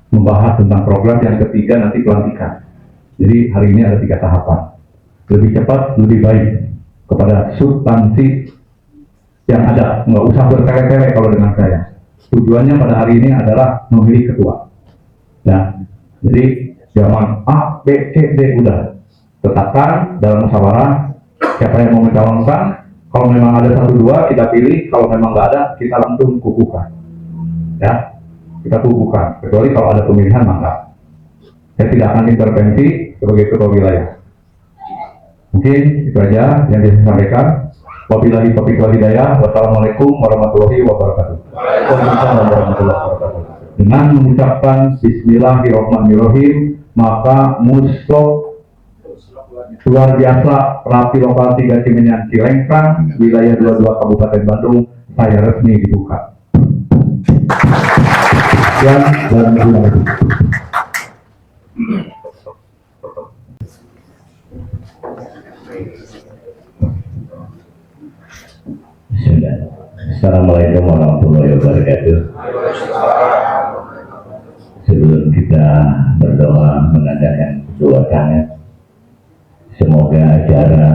membahas tentang program, yang ketiga nanti pelantikan. Jadi hari ini ada 3 tahapan. Lebih cepat, lebih baik kepada substansi yang ada, nggak usah bertele-tele kalau dengan saya. Tujuannya pada hari ini adalah memilih ketua. Ya, jadi jangan A, B, C, D udah. Tetapkan dalam musyawarah siapa yang mau mencalonkan. Kalau memang ada 1-2 kita pilih, kalau memang nggak ada kita langsung kukuhkan. Ya, kita kukuhkan. Kecuali kalau ada pemilihan maka saya tidak akan intervensi sebagai ketua wilayah. Mungkin itu aja yang bisa saya sampaikan. Wabillahi taufiq wal hidayah. Wassalamualaikum warahmatullahi wabarakatuh. Waalaikumsalam warahmatullahi wabarakatuh. Dengan mengucapkan Bismillahirrahmanirrahim, maka Muslok luar biasa Rapi Lokal 3 Cimenyan Cilengkrang wilayah 22 Kabupaten Bandung saya resmi dibuka. Dan
Assalamualaikum warahmatullahi wabarakatuh. Sebelum kita berdoa mengadakan doa tangan, semoga acara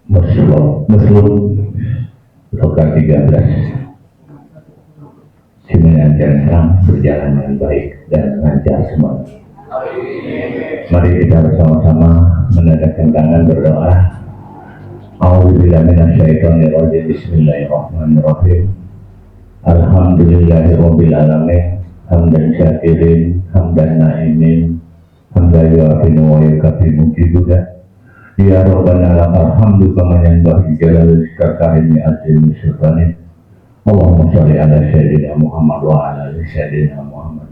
Muslok Lokal 13 Cimenyan Cilengkrang berjalan dengan baik dan lancar semua. Mari kita bersama-sama menadahkan tangan berdoa. A'udzubillahi minasyaitonirrajim. Bismillahirrahmanirrahim. Alhamdulillahirabbil alamin. Hamdan syakirin, hamdan na'imin, hamdan yu'afinu wa yukafimu jibudah. Ya Rabbana lakal hamdu kama yanbaghi jalali wajhika azimi sultanik. Allahumma sholli ala sayyidina Muhammad wa ala ali sayyidina Muhammad.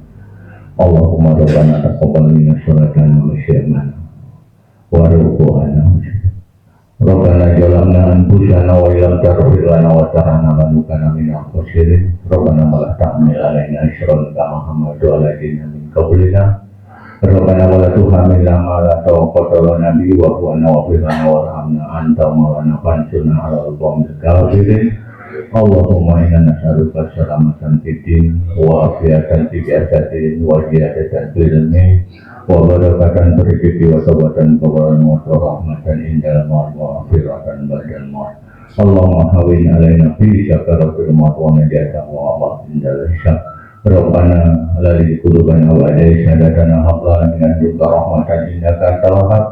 Allahumma rabbana taqabbal minna sholatan wa syirmana wa ruku'ana. Rabbana jalamna anfusana wa ilam taghfir lana wa tarhamna lanukana minal khasirin. Rabbana la tahmil alaina isran kama hamaltu ala alladziina min qablina. Rabbana wa la tuhammilna ma la taqata lana bihi wa'fu 'anna waghfir lana warhamna anta maulana fansurna 'alal qawmil kafirin. Allahumma inna nas'aluka salamatan fid din wa afiyatan fil jasadi wa ziyadatan fil ilmi wa barakatan fil rizqi wa tawbatan qabalan wa rahmatan indal maut wa firatan ba'dal maut. Allahumma hawin alaina fi syakaratil maut wa najatan wa Allah indal hisab. Rabbana la liqulubana wa adai sadatana hablana min ladunka rahmatan innaka antal wahhab.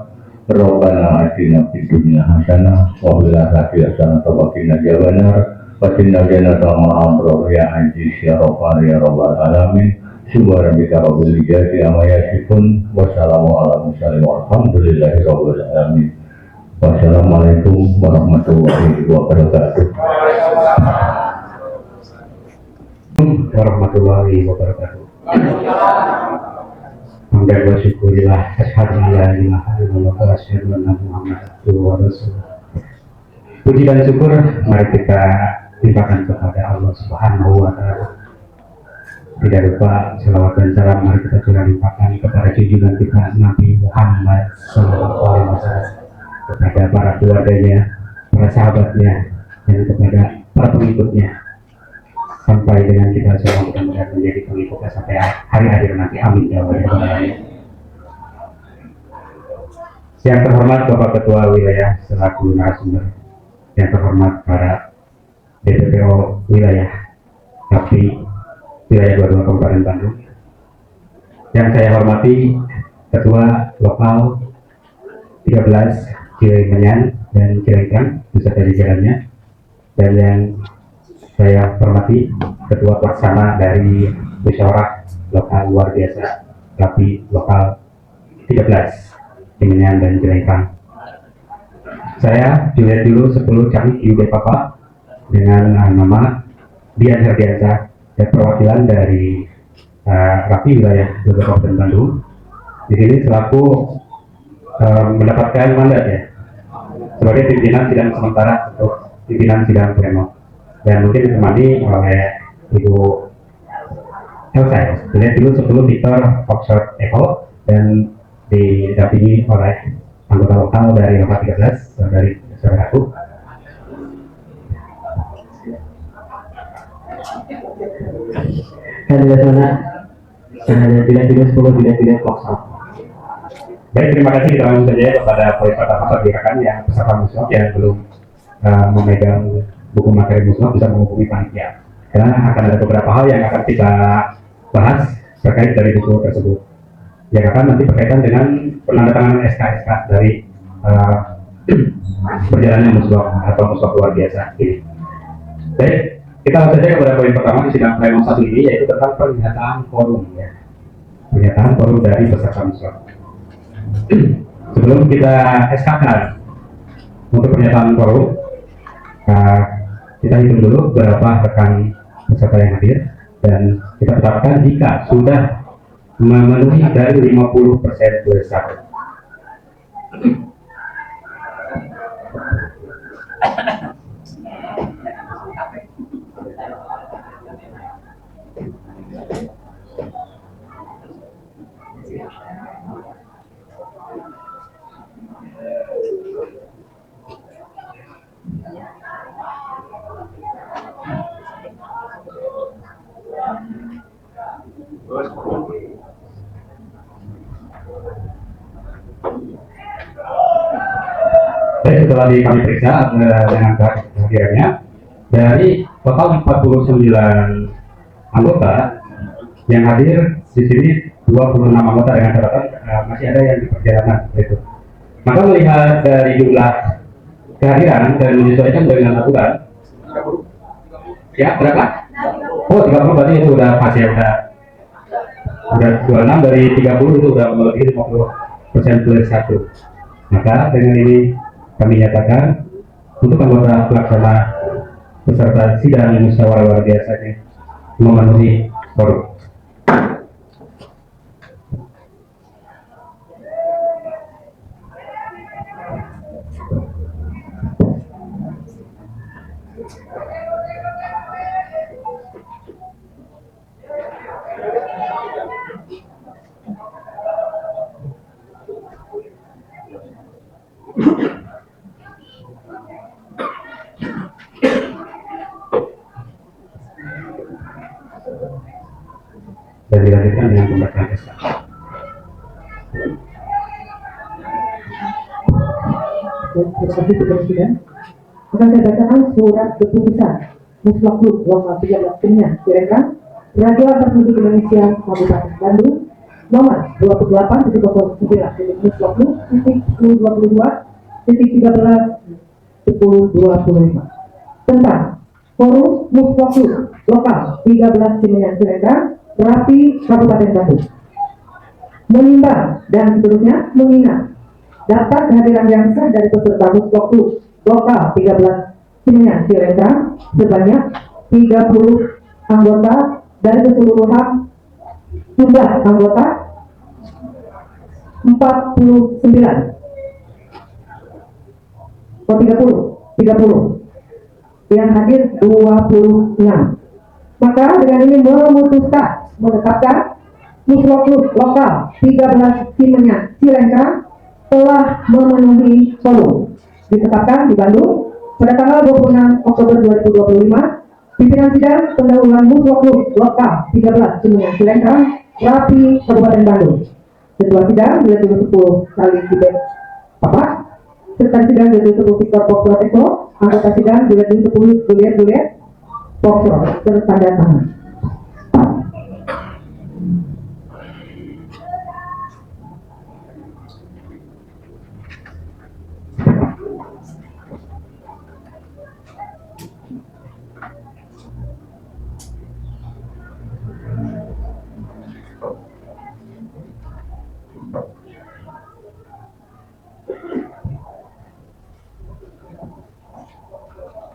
Rabbana atina fid dunya hasanah wa fil akhirati hasanah wa qina adzabannar. Fatinna jannata ma'amro ya aziz ya rabbal ya rabbal alamin. Subhana rabbika rabbil izzati amma yasifun wa salamun ala mursalin walhamdulillahi rabbil alamin. Wassalamualaikum warahmatullahi wabarakatuh.
warahmatullahi wabarakatuh. Hamdan wa syukurillah, asyhadu an la ilaha illallah wa asyhadu anna Muhammadan abduhu wa rasuluh. Puji dan syukur mari kita limpahkan kepada Allah Subhanahu wa taala. Tidak lupa selawat dan salam mari kita juga limpahkan kepada junjungan kita Nabi Muhammad sallallahu alaihi wasallam, kepada para keluarganya, para sahabatnya, dan kepada para pengikutnya sampai dengan kita semua benar-benar menjadi pengikutnya sampai hari akhir nanti. Amin ya rabbal alamin. Yang terhormat Bapak Ketua Wilayah selaku narasumber, yang terhormat para DPPO wilayah tapi wilayah 22 Kabupaten Bandung, yang saya hormati Ketua Lokal 13 Cileunyi dan Cilengkrang beserta jajarannya, dan yang saya hormati Ketua Pelaksana dari Musyawarah Lokal Luar Biasa tapi Lokal 13 Cileunyi dan Cilengkrang. Saya dilihat dulu 10 cami IUB Papa dengan nama Dian Herdiansa dan perwakilan dari Rapi wilayah Kabupaten Bandung. Di sini selaku mendapatkan mandat ya sebagai pimpinan sidang sementara untuk pimpinan sidang pleno, dan mungkin ditemani oleh Ibu Elsa ya. Dilihat dulu 10 Victor Oxford Echo dan didampingi oleh anggota lokal dari Lokal 13 dari saudaraku.
Kandidat mana? Tidak 10 tidak kosong.
Baik, terima kasih kita langsung saja kepada poin pertama pergerakan yang peserta musyawarah yang belum memegang buku materi musyawarah bisa menghubungi panitia, karena akan ada beberapa hal yang akan kita bahas terkait dari buku tersebut yang akan nanti berkaitan dengan penandatanganan SK-SK dari berjalannya musyawarah atau musyawarah luar biasa ini. Baik, kita langsung saja kepada poin pertama di sidang pleno 1 ini, yaitu tentang pernyataan forum ya. Pernyataan forum dari peserta musyawarah. Sebelum kita SK-kan untuk pernyataan forum, kita hitung dulu berapa rekan peserta yang hadir, dan kita tetapkan jika sudah memenuhi dari 50% plus 1. Setelah kami periksa dengan kehadirannya, dari total 49 anggota yang hadir di sini 26 anggota dengan catatan masih ada yang di perjalanan itu. Maka melihat dari jumlah kehadiran dan menyesuaikan dengan aturan, ya berapa? Oh 30, berarti itu udah pas ya, udah 26 dari 30 itu udah melebihi 50% plus 1. Maka dengan ini kami nyatakan untuk anggota pelaksana peserta sidang musyawarah luar biasa ini memenuhi forum. Dan dilanjutkan dengan pembacaan SK.
Terima kasih Presiden. Akan saya bacakan surat keputusan Muslaklu Lokal 13 Cileunyi Cilengkrang Radio Republik Indonesia Kabupaten Bandung nomor 28.00.Muslaklu.13.1025 tentang Forum Muslaklu Lokal 13 Cileunyi Cilengkrang Rapi Kabupaten Bandung, menimbang dan seterusnya mengingat daftar kehadiran yang sah dari peserta Muslaklu Lokal 13 Cileunyi Cilengkrang sebanyak 30 anggota dari keseluruhan jumlah anggota 49. Oh 30 yang hadir 26. Maka dengan ini memutuskan menetapkan Muslaklu Lokal 13 Cileunyi Cilengkrang telah memenuhi forum, ditetapkan di Bandung pada tanggal 26 Oktober 2025 Pimpinan sidang pendahuluan Muslok lokal 13 Cimenyan Cilengkang, Rapi, Kabupaten Bandung. Ketua sidang Direktur 10 Kali Kibet Papak, Sekretaris sidang Direktur 10 Victor Poksro Eko, anggota sidang Direktur 10 Juliet Poksro, tanda tangan.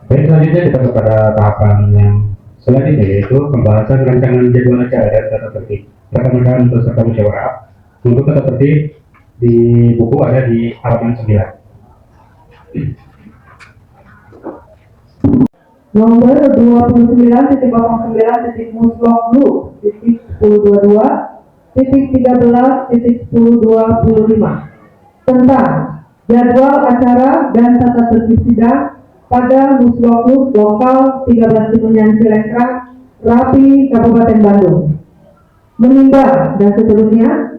Baik, selanjutnya kita kepada tahapan yang selanjutnya, yaitu pembahasan rancangan jadwal acara dan tata tertib. Rekan-rekan peserta musyawarah, untuk tata tertib di buku ada di halaman 9.
Nomor 29.1022.1025 tentang jadwal acara dan tata tertib sidang pada Muslok lokal 13 Cimenyan Cilengkang, Rapi, Kabupaten Bandung. Menimbang dan seterusnya,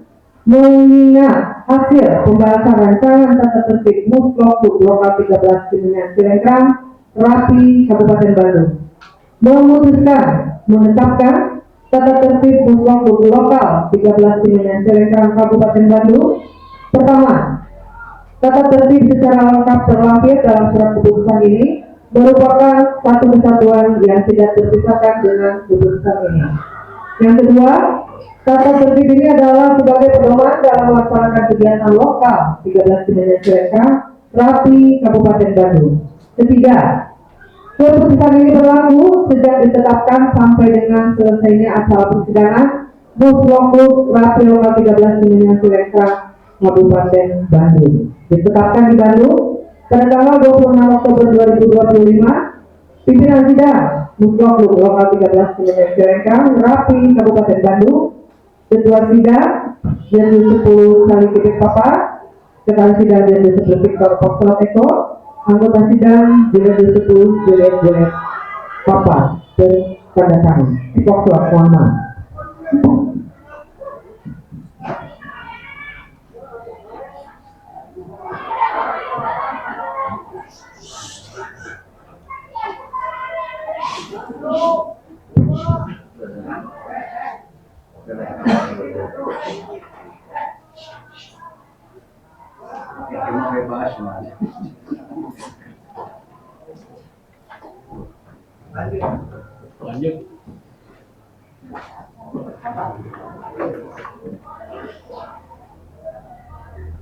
mengingat hasil pembahasan rancangan tata tertib Muslok lokal 13 Cimenyan Cilengkang, Rapi, Kabupaten Bandung, memutuskan menetapkan tata tertib Muslok lokal 13 Cimenyan Cilengkang, Kabupaten Bandung. Pertama, tata tertib secara lengkap terlampir dalam surat keputusan ini merupakan satu kesatuan yang tidak terpisahkan dengan keputusan ini. Yang kedua, tata tertib ini adalah sebagai pedoman dalam melaksanakan kegiatan lokal 13 Cimenyan Cilengkang, Rapi, Kabupaten Bandung. Ketiga, keputusan ini berlaku sejak ditetapkan sampai dengan selesainya acara persidangan Muslok Rapi lokal 13 Cimenyan Cilengkang, Kabupaten Bandung. Ditetapkan di Bandung pada tanggal 26 Oktober 2025. Pimpinan sidang Muslok lokal 13 Cimenyan Cilengkang, Rapi, Kabupaten Bandung. Ketua sidang Direktur 10 Kali Kibet Papak, Sekretaris sidang Direktur 10 Victor Poksro Eko, anggota sidang Direktur 10 Juliet Papak, tanda tangan. Poksro, mohon maaf.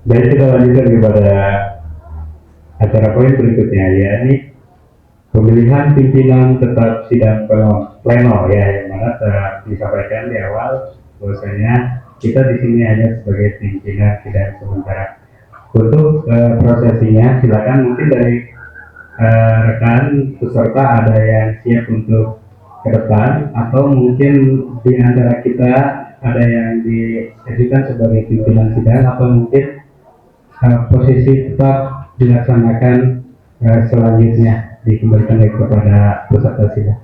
Baik, kita lanjutkan kepada acara poin berikutnya, yakni pemilihan pimpinan tetap sidang pleno, ya, yang mana telah disampaikan di awal bahwasanya kita di sini hanya sebagai pimpinan sidang sementara. Untuk prosesinya, silakan mungkin dari rekan peserta ada yang siap untuk ke depan, atau mungkin di antara kita ada yang diajukan sebagai pimpinan sidang, atau mungkin posisi tetap dilaksanakan selanjutnya dikembalikan lagi kepada peserta sidang.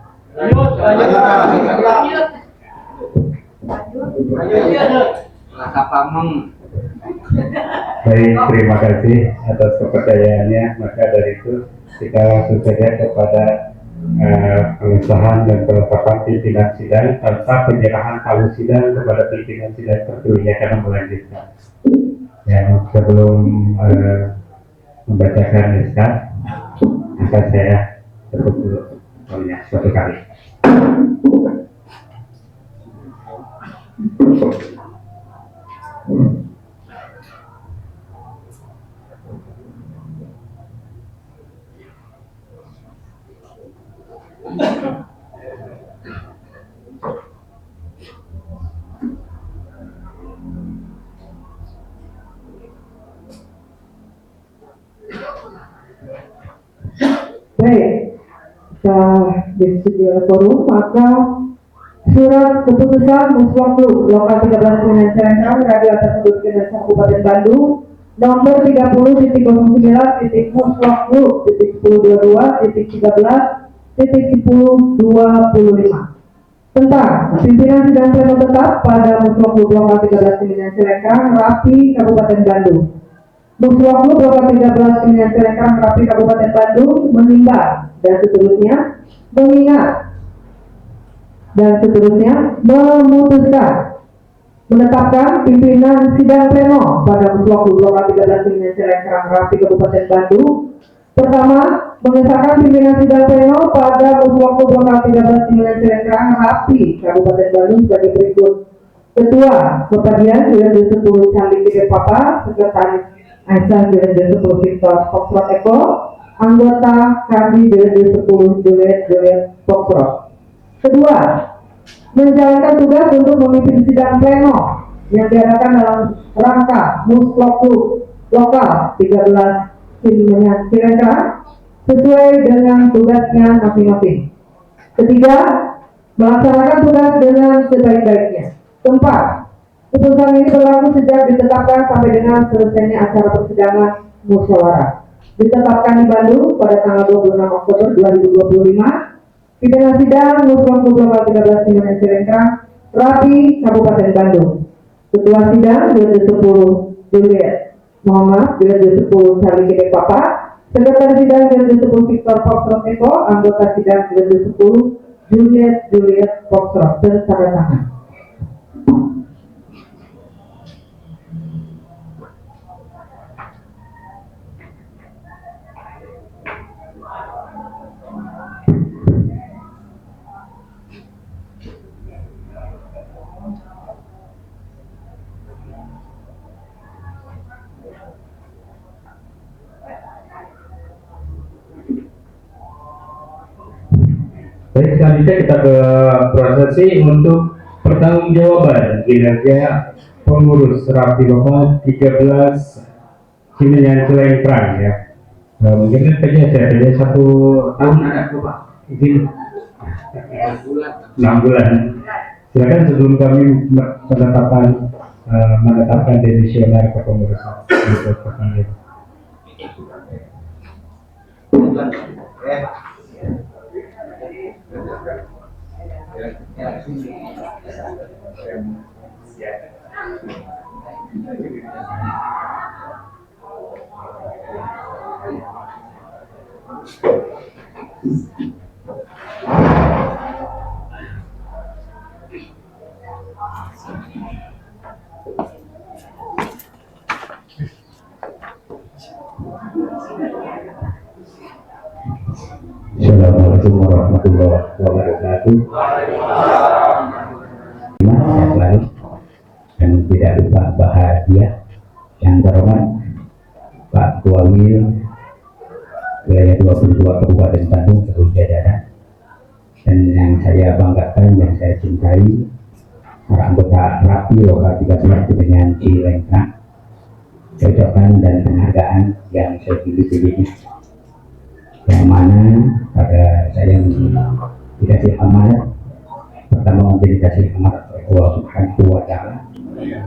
Baik, terima kasih atas kepercayaannya. Maka dari itu kita langsung saja kepada pengesahan dan penetapan pimpinan sidang serta penyerahan palu sidang kepada pimpinan sidang terpilih yang akan melanjutkan. Yang sebelum membacakan SK, maka saya tepuk dulu suatu kali.
Baik, kita disediakan forum, maka surat keputusan Muslok lokal 13 Cimenyan Cilengkang, Radio Atas Kedudukan Kabupaten Bandung, nomor 30.09.muslok.1022.13 tentang pimpinan sidang pleno tetap pada Muswaklu Blok 13 Pimpinan Cilengkrang, Rapi, Kabupaten Bandung. Muswaklu Blok 13 Pimpinan Cilengkrang, Rapi, Kabupaten Bandung menimbang dan seterusnya mengingat dan seterusnya memutuskan menetapkan pimpinan sidang pleno pada Muswaklu Blok 13 Pimpinan Cilengkrang, Rapi, Kabupaten Bandung. Pertama, mengesahkan pimpinan sidang pleno pada Muswaklu Blok 13 Pimpinan Cilengkrang, Rapi, Kabupaten Bandung sebagai berikut. Ketua Kepadian Direktur 10 Calik Gede Papa, Sekretaris Aisyah Direktur 10 Victor Foxtrot Eko, anggota Kandi Direktur 10 Juliet Foxtrot. Kedua, menjalankan tugas untuk memimpin sidang pleno yang diadakan dalam rangka Muswaklu lokal 13 Pimpinan Cilengkrang sesuai dengan tugasnya masing-masing. Ketiga, melaksanakan tugas dengan sebaik-baiknya. Keempat, keputusan ini berlaku sejak ditetapkan sampai dengan selesainya acara persidangan musyawarah. Ditetapkan di Bandung pada tanggal 26 Oktober 2025. Pimpinan sidang Muswaklu Blok 13 Pimpinan Cilengkrang, Rapi, Kabupaten Bandung. Ketua sidang Direktur 10 Juliet Direktur 10 Calik Gede Papa, Sekretaris sidang Direktur 10 Victor Foxtrot Eko, anggota sidang Direktur 10 Juliet Foxtrot, dan tanda tangan.
Baik, selanjutnya kita ke prosesi untuk pertanggungjawaban kinerja pengurus Rapi Lokal 13 Pimpinan Cilengkrang ya. Mungkin saja saya pilih 1 tahun ada Pak, izin 6 bulan. Silakan sebelum kami menetapkan demisioner kepengurusan untuk pertanyaan.
Assalamualaikum warahmatullahi wabarakatuh. Sehat selalu dan tidak lupa bahagia. Yang terhormat Pak Ketua Wil Wilayah 22 Kabupaten Bandung seluruh jajaran, dan yang saya banggakan dan saya cintai para anggota Rapi Lokal 13 Pimpinan Cilengkrang. Ucapan dan penghargaan yang saya pilih-pilihnya, yang mana pada saya dikasih amanat. Pertama, dikasih amanat oleh Allah Subhanahu wa Ta'ala,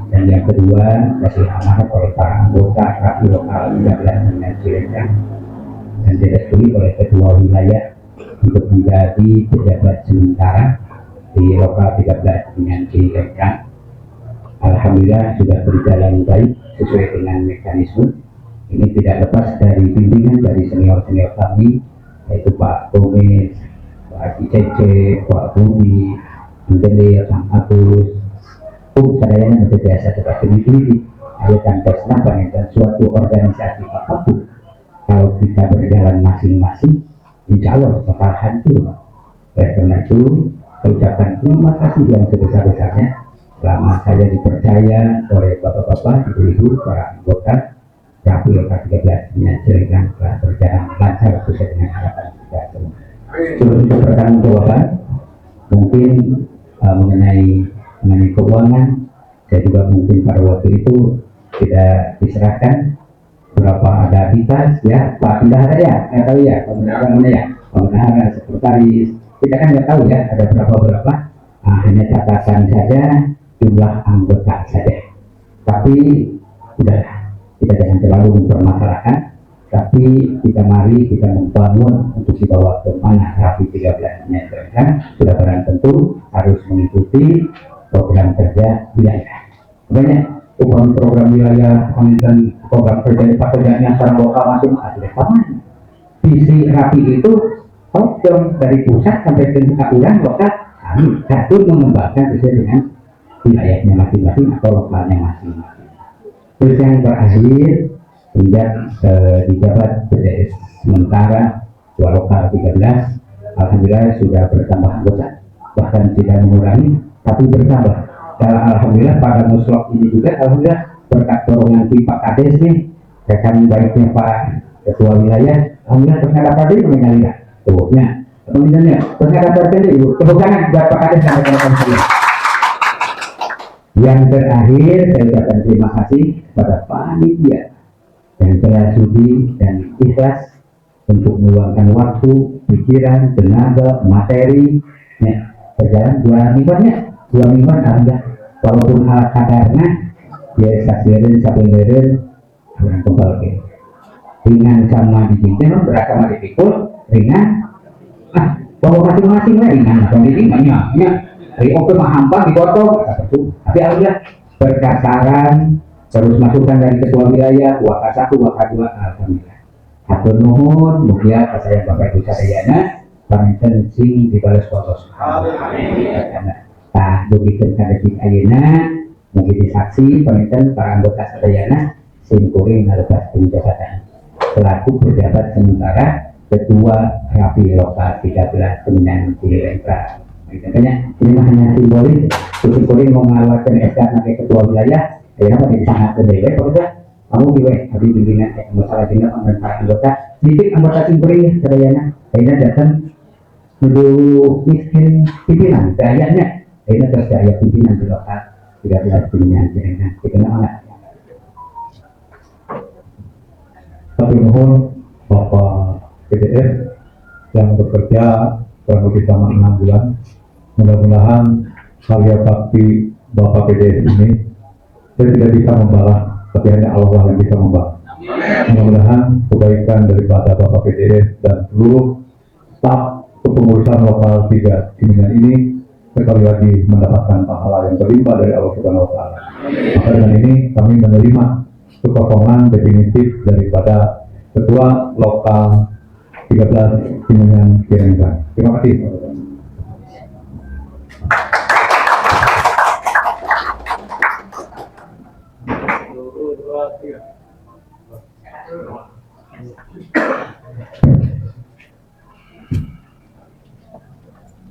dan yang kedua dikasih amanat oleh para anggota Rapi Lokal 13 Pimpinan Cilengkrang dan direstui oleh ketua wilayah untuk menjadi pejabat sementara di Lokal 13 Pimpinan Cilengkrang. Alhamdulillah sudah berjalan baik sesuai dengan mekanisme. Ini tidak lepas dari bimbingan dari senior-senior kami, yaitu Pak Gomez, Pak Cece, Pak Budi, Mendelir, Kang Agus, sadayana biasa seperti ini. Ada tanpa senapan dan suatu organisasi apapun, kalau kita berjalan masing-masing, insya Allah bakal hancur. Oleh karena itu, ucapan terima kasih yang sebesar-besarnya selama saya dipercaya oleh bapak-bapak, ibu-ibu, para anggota Rapi Lokal 13 Pimpinan Cilengkrang telah berjalan lancar sesuai dengan harapan kita semua. Sebelum pertanggungjawaban, mungkin mengenai keuangan, saya juga mungkin pada waktu itu tidak diserahkan berapa ada ditas ya, Pak Bendahara ya, nggak tahu ya, Pak Bendahara mana ya, Pak Bendahara, sekretaris, kita kan nggak tahu ya ada berapa, hanya catatan saja, jumlah anggota saja. Tapi udah, kita jangan terlalu mempermasalahkan.
Tapi kita membangun untuk dibawa ke mana Rapi 13-nya kan sudah barang tentu harus mengikuti program kerja wilayah. Makanya program wilayah dan program kerja pekerjaannya secara lokal masing ada sama. Visi Rapi itu dari pusat sampai ke ulang lokal kami satu mengembangkan sesuai dengan wilayahnya masing-masing atau lokalnya masing-masing. Terus yang terakhir tidak dijabat PDS sementara dua lokal 13 alhamdulillah sudah bertambah anggota, bahkan tidak mengurangi tapi bertambah. Dan alhamdulillah pada muslok ini juga alhamdulillah berkat dorongan Pak Kades nih, rekan baiknya Pak Ketua Wilayah, alhamdulillah ternyata tadi mengalir tuhnya kemudiannya ternyata tadi ibu kebukangan buat Pak Kades sampai rekan saya. Yang terakhir saya ucapkan terima kasih kepada panitia yang telah sudi dan ikhlas untuk meluangkan waktu, pikiran, tenaga, materi, berjalan dua mingguan ada walaupun hal kadarnya ya saksirin sabenerin orang kembal ke ringan sama dicintin berat sama dipikul ringan bahwa masing-masing lah ringan atau banyak dari oke mahampang dipotong tapi alhamdulillah berkasaran terus masukan dari ketua wilayah wakasatu wakadua alhamdulillah atur nuhun mugia saya Bapak Ibu sadayana paminten sing dibalas fotos nah begitu kadek ayeuna mugi disaksi paminten para anggota sadayana sing kuring ngalepas jabatan selaku pejabat sementara ketua Rapi Lokal 13 Kementerian Cilengka. Makanya ini hanya simbolis sing kuring mau ngalawakeun SK sebagai ketua wilayah ayeuna pada sangat gede pokoknya kamu gue habis pimpinan masalah tinggal para anggota sedikit anggota sing kuring sadayana ayeuna datang menuju miskin pimpinan kayaknya ini terjaya pimpinan di lokal 13 pimpinan dengan dikenal nggak?
Tapi mohon Bapak PDS yang bekerja kurang lebih selama 6 bulan, mudah-mudahan karya bakti Bapak PDS ini saya tidak bisa membalas, tapi hanya Allah yang bisa membalas. Mudah-mudahan kebaikan daripada Bapak PDS dan seluruh staf kepengurusan lokal 3 Kuningan ini sekali lagi mendapatkan pahala yang berlimpah dari Allah Subhanahu wa Ta'ala. Maka dengan ini kami menerima kekosongan definitif daripada Ketua Lokal 13 Kuningan Cilengka. Terima kasih.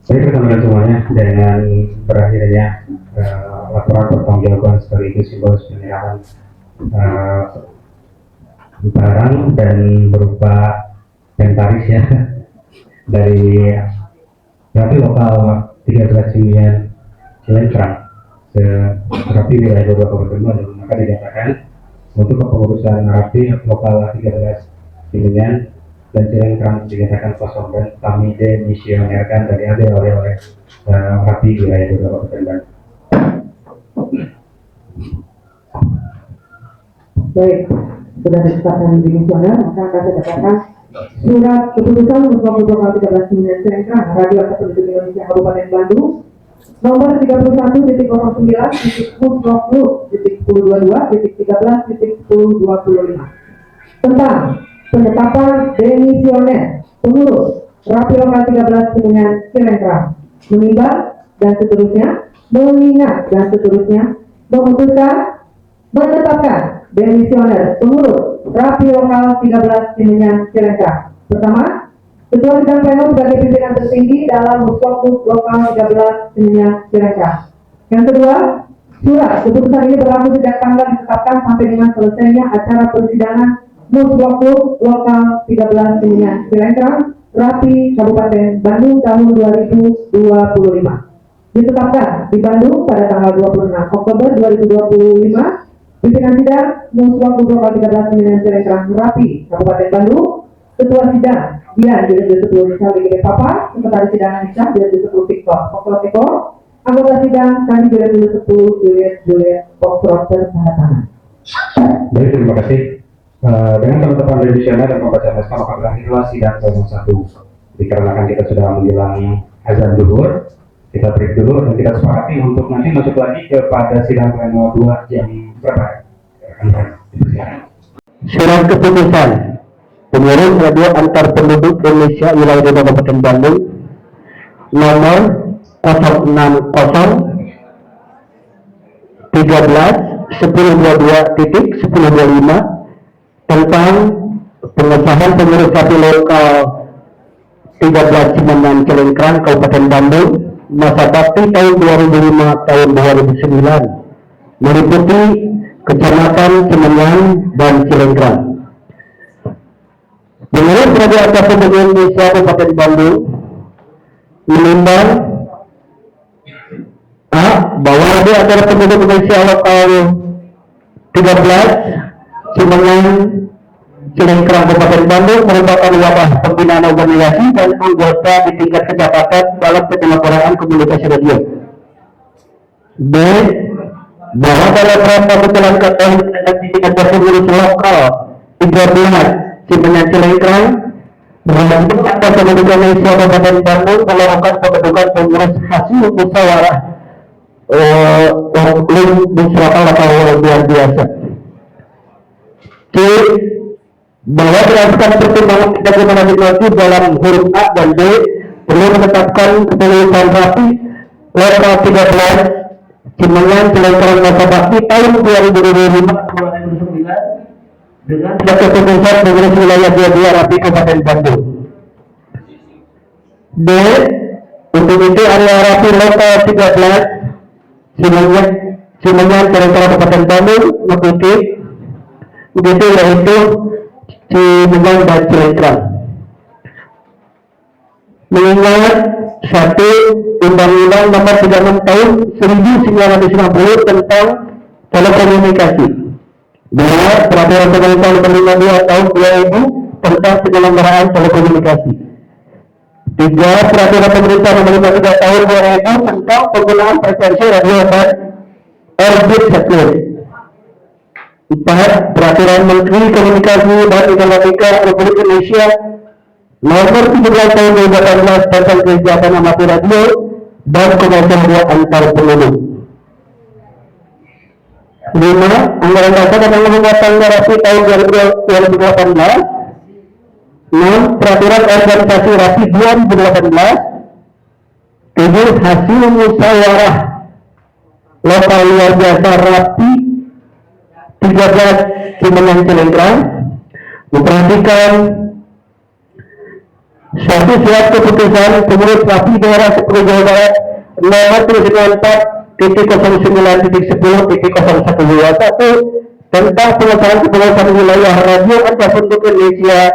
Saya bertemu semuanya dengan berakhirnya laporan pertanggungjawaban sekaligus simbolis penyerahan barang dan berupa inventaris ya dari Rapi Lokal 13 Cilengka Rapi wilayah 22 Kabupaten Bandung, maka dinyatakan untuk kepengurusan Rapi Lokal 13 Cilengka dan Cilengkrang dinyatakan kosong dan kami demisionerkan dan diambil oleh Rapi wilayah 22 Kabupaten Bandung.
Baik, sudah ditetapkan demisioner, maka akan saya dapatkan surat keputusan untuk Lokal 13 Kuningan Cilengkrang Radio Republik Indonesia Kabupaten Bandung nomor 31.010.1022.1025 tentang penetapan demisioner pengurus Rapi Lokal 13 Kuningan Cilengkrang menimbang dan seterusnya, mengingat dan seterusnya, memutuskan menetapkan demisioner pengurus Rapi Lokal 13 Kuningan Cilengkrang. Pertama, Ketua Sidang Pleno sebagai pimpinan tertinggi dalam Muslok Lokal 13 Kuningan Cilengkrang. Yang kedua, surat keputusan ini berlaku sejak tanggal ditetapkan sampai dengan selesainya acara persidangan Muslok Lokal 13 Kuningan Cilengkrang Rapi Kabupaten Bandung tahun 2025. Ditetapkan di Bandung pada tanggal 26 Oktober 2025. Pimpinan sidang Muslok Lokal 13 Kuningan Cilengkrang Rapi Kabupaten Bandung. Ketua sidang Dian Direktur 10 Nisa BGD Papa, Sekretaris Sidang Nisa Direktur 10 Victor Pokro Eko, anggota sidang kami Direktur 10 Juliet Pokro tanda tangan.
Baik, terima kasih Dengan teman-teman dari sana dan membaca naskah maka berakhirlah sidang volume 1. Dikarenakan kita sudah menjelang azan zuhur, kita break dulu dan kita sepakati untuk nanti masuk lagi kepada sidang pleno 2 jam berapa?
Surat keputusan pengurus radio antar penduduk Indonesia wilayah Kabupaten Bandung nomor 060 13 1022.1025 tentang pengesahan pengurus KP lokal 13 Cimenyan Cilengkrang Kabupaten Bandung masa bakti tahun 2005 tahun 2009 meliputi Kecamatan Cimenyan dan Cilengkrang. Pengurus Radio Antar Penduduk Indonesia Kabupaten Bandung menimbang A. Bahwa Radio Antar Penduduk Indonesia lokal 13 Cimenyan Cilengkrang Kabupaten Bandung merupakan wadah pembinaan organisasi dan anggota di tingkat kecamatan dalam penyelenggaraan komunikasi radio. B. Bahwa dalam rangka kebetulan ketahuan di tingkat pengurus lokal 13 Cimenyan Cilengkrang membentuk Antar Penduduk Indonesia Kabupaten Bandung melakukan pembentukan pengurus hasil musyawarah musyawarah atau luar biasa. C. Bahwa berdasarkan pertimbangan bagaimana dimensi dalam huruf A dan B perlu menetapkan kepengurusan rapi lokal 13 Cimenyan Cilengkrang masa bakti tahun 2025-2009 dengan keputusan pengurus wilayah 22 rapi Kabupaten Bandung. D. Untuk itu area rapi lokal 13 Cimenyan Cilengkrang Kabupaten Bandung mengikuti begitu yaitu Cimenyan dan Cilengkrang. Mengingat 1. Undang-Undang Nomor 36 Tahun 1990 tentang telekomunikasi. 2. Peraturan Pemerintah Nomor 52 Tahun 2000 tentang penyelenggaraan telekomunikasi. 3. Peraturan Pemerintah Nomor 53 Tahun 2000 tentang penggunaan frekuensi radio dan orbit satelit. 4. Peraturan Menteri Komunikasi dan Informatika Republik Indonesia Nomor 17 Tahun 2018 tentang kegiatan amatir radio dan komersial radio antar penduduk. 5. Anggaran dasar dan anggaran tanggal rapi tahun 2018. 6. Peraturan organisasi rapi 2018. 7. Hasil musyawarah lokal luar biasa rapi 13 Cimenyan Cilengkrang memperhatikan suatu surat keputusan pengurus rapi daerah 10 Jawa Barat nomor 34.09.10.0121 tentang pengesahan kepengurusan wilayah radio antar penduduk Indonesia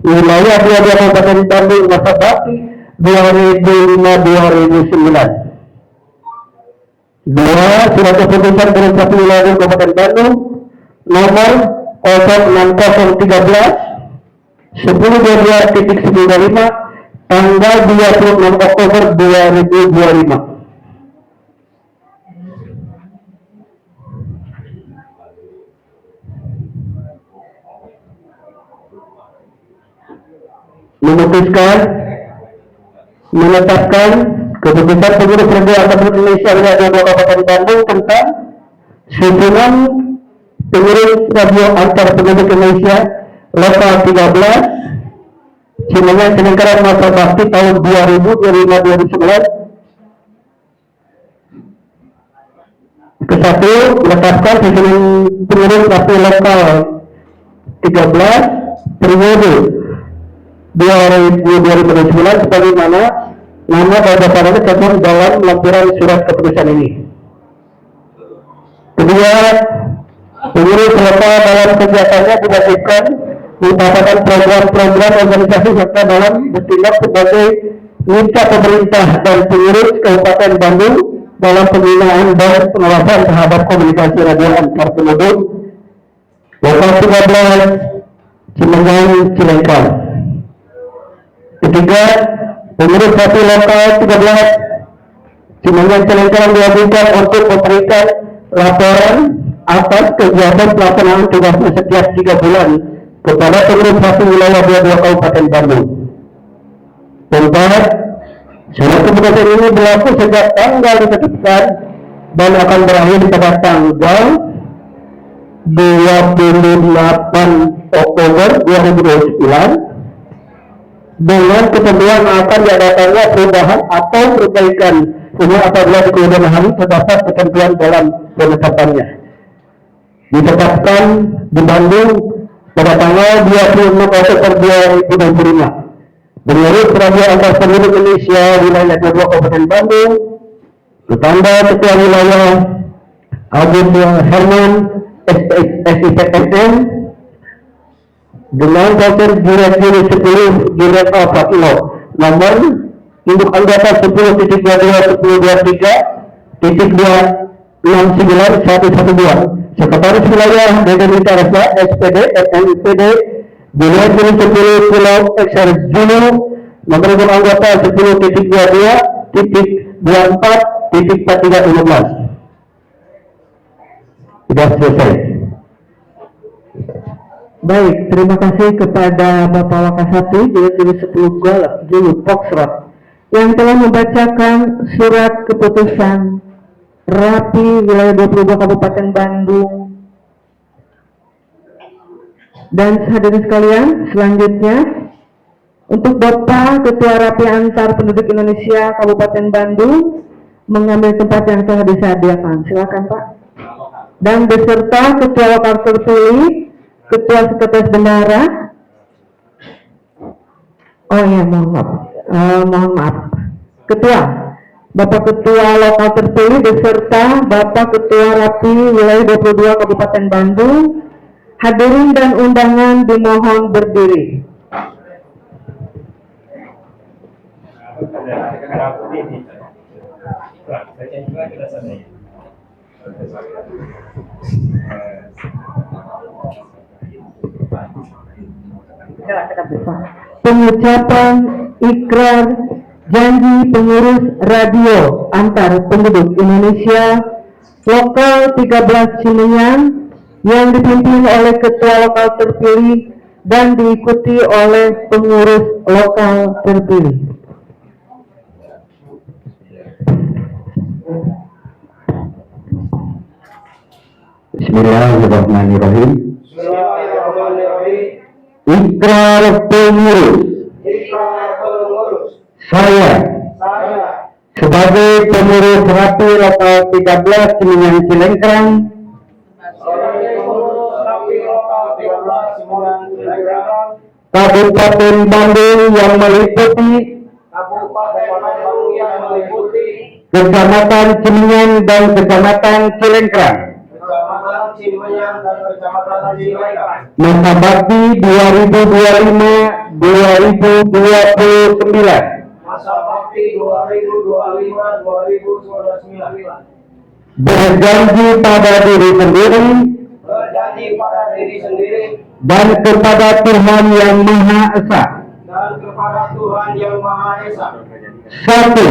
wilayah 22 Kabupaten Bandung masa bakti 2005-2009. 2. Surat keputusan pengurus rapi wilayah Kabupaten Bandung nomor 06013 10.22.95 tanggal 26 Oktober 2025. Memutuskan menetapkan keputusan pengurus radio antar penduduk Indonesia wilayah 22 Kabupaten Bandung tentang susunan pengurus radio antar penduduk Indonesia lokal 13 Cimenyan Cilengkrang masa bakti tahun 2005-2009. Ke-1 menetapkan susunan pengurus radio lokal 13 periode 2009 sebagaimana nama dan dasarnya tercantum dalam lampiran surat keputusan ini. Kedua, pengurus lokal dalam kegiatannya diwajibkan mengutamakan program-program organisasi serta dalam bertindak sebagai mitra pemerintah dan pengurus Kabupaten Bandung dalam pembinaan dan pengawasan terhadap komunikasi radio antar penduduk lokal 13 Cimenyan Cilengkrang. Ketiga, pengurus rapi lokal 13 Cimenyan Cilengkrang diwajibkan untuk memberikan laporan atas kegiatan pelaksanaan tugasnya setiap 3 bulan kepada pengurus satu wilayah 22 Kabupaten Bandung. 4. Surat keputusan ini berlaku sejak tanggal ditetapkan dan akan berakhir pada tanggal 28 Oktober 2029 dengan ketentuan akan diadakannya perubahan atau perbaikan ini apabila di kemudian hari terdapat ketentuan dalam penetapannya. Ditetapkan di Bandung pada tanggal 26 Oktober 2025. Menurut Radio Antar Seluruh Indonesia wilayah 22 Kabupaten Bandung, ditambah Ketua Wilayah Agung Herman SIPNN dengan Dr. Jurat Juri 10 Jurat Al-Fatilo nomor induk anggota 10.2323.269 Sekretaris Wilayah DPD Tarasa SPD NNPD Jurat Juri 10 Pulau XR Juno nomor induk anggota 10.22.24.4315. Sudah selesai.
Baik, terima kasih kepada Bapak Wakasati Juru 10 Julu Poksrot yang telah membacakan surat keputusan Rapi wilayah 22 Kabupaten Bandung. Dan hadirin sekalian, selanjutnya untuk Bapak Ketua Rapi Antar Penduduk Indonesia Kabupaten Bandung mengambil tempat yang telah disediakan. Silakan Pak. Dan beserta Ketua Wakil Terpilih, Ketua Sekretaris Bendahara. Oh ya, mohon maaf. Ketua, Bapak Ketua Lokal Terpilih beserta Bapak Ketua Rapi Wilayah 22 Kabupaten Bandung, hadirin dan undangan dimohon berdiri. Pengucapan ikrar janji pengurus radio antar penduduk Indonesia lokal 13 Cimenyan yang dipimpin oleh ketua lokal terpilih dan diikuti oleh pengurus lokal terpilih.
Bismillahirrahmanirrahim. Ikrar pengurus. Saya sebagai pengurus Rapi lokal 13 Cimenyan Cilengkrang Kabupaten Bandung yang meliputi Kecamatan Cimenyan dan Kecamatan Cilengkrang masa bakti 2025-2029 berjanji pada diri sendiri dan kepada Tuhan Yang Maha Esa. Satu,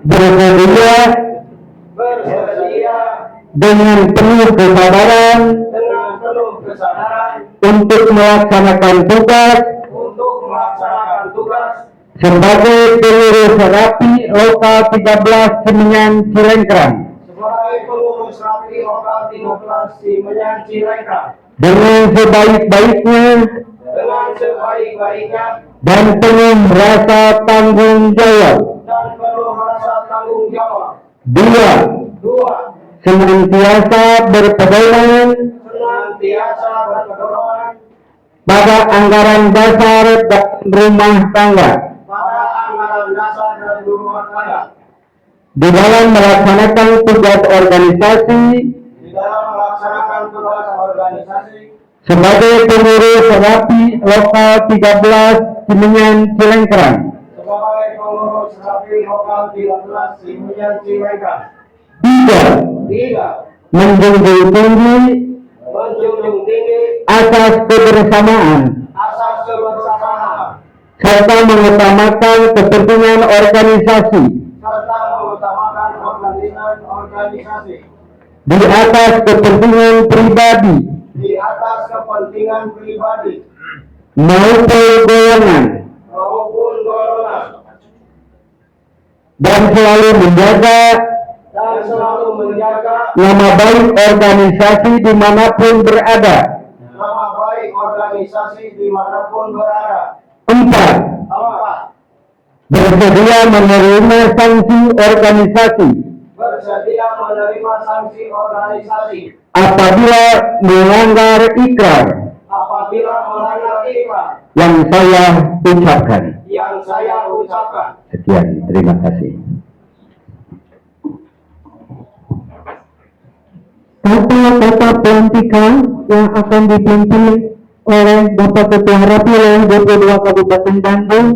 bersedia dengan penuh kesabaran untuk melaksanakan tugas sebagai pengurus Rapi lokal 13 Cimenyan Cilengkrang dengan sebaik-baiknya dan penuh rasa tanggung jawab. Dua, senantiasa berpedoman pada anggaran dasar dan rumah tangga di dalam melaksanakan tugas organisasi sebagai pengurus Rapi lokal 13 Cimenyan Cilengkrang. Tiga, menjunjung tinggi asas kebersamaan serta mengutamakan kepentingan organisasi di atas kepentingan pribadi
di atas kepentingan pribadi
maupun golongan,
maupun golongan,
dan selalu menjaga nama baik organisasi dimanapun berada.
nama baik organisasi dimanapun berada.
4.
4.
Bersedia menerima sanksi organisasi
Bersedia menerima sanksi organisasi
apabila melanggar ikrar yang saya ucapkan. Sekian, terima kasih.
Kata-kata pelantikan yang akan dipimpin oleh Bapak Ketua Rapi Wilayah 22 Kabupaten Bandung,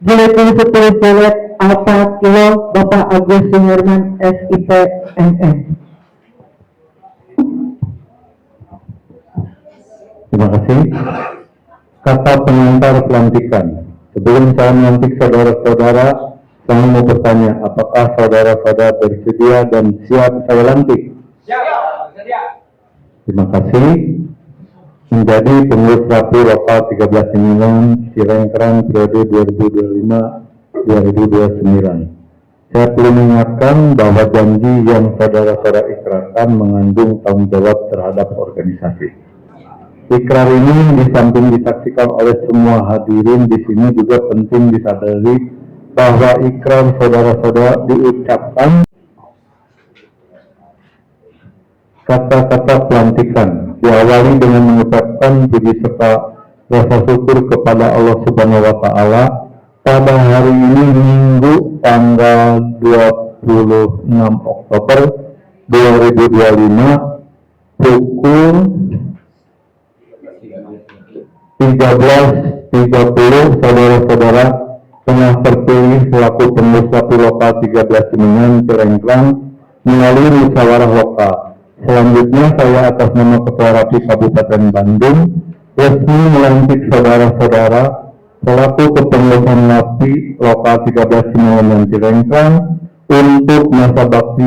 Direktur Sekretariat Alfa Kilo, Bapak Agus Suherman, SIP, MM.
Terima kasih. Kata pengantar pelantikan. Sebelum saya melantik saudara-saudara, saya mau bertanya, apakah saudara-saudara bersedia dan siap saya lantik? Terima kasih. Menjadi pengurus Rapi Lokal 13 Cilengkrang periode 2025-2029. Saya perlu mengingatkan bahwa janji yang saudara-saudara ikrarkan mengandung tanggung jawab terhadap organisasi. Ikrar ini di samping disaksikan oleh semua hadirin di sini juga penting disadari bahwa ikrar saudara-saudara diucapkan. Kata-kata pelantikan diawali dengan mengucapkan puji serta rasa syukur kepada Allah Subhanahu wa Ta'ala pada hari ini Minggu tanggal 26 Oktober 2025 pukul 13.30 saudara-saudara telah terpilih selaku pengurus Rapi Lokal 13 Cilengkrang melalui musyawarah lokal. Selanjutnya saya atas nama Ketua Rapi Kabupaten Bandung resmi melantik saudara-saudara selaku kepengurusan Rapi Lokal 13 Cilengkrang untuk masa bakti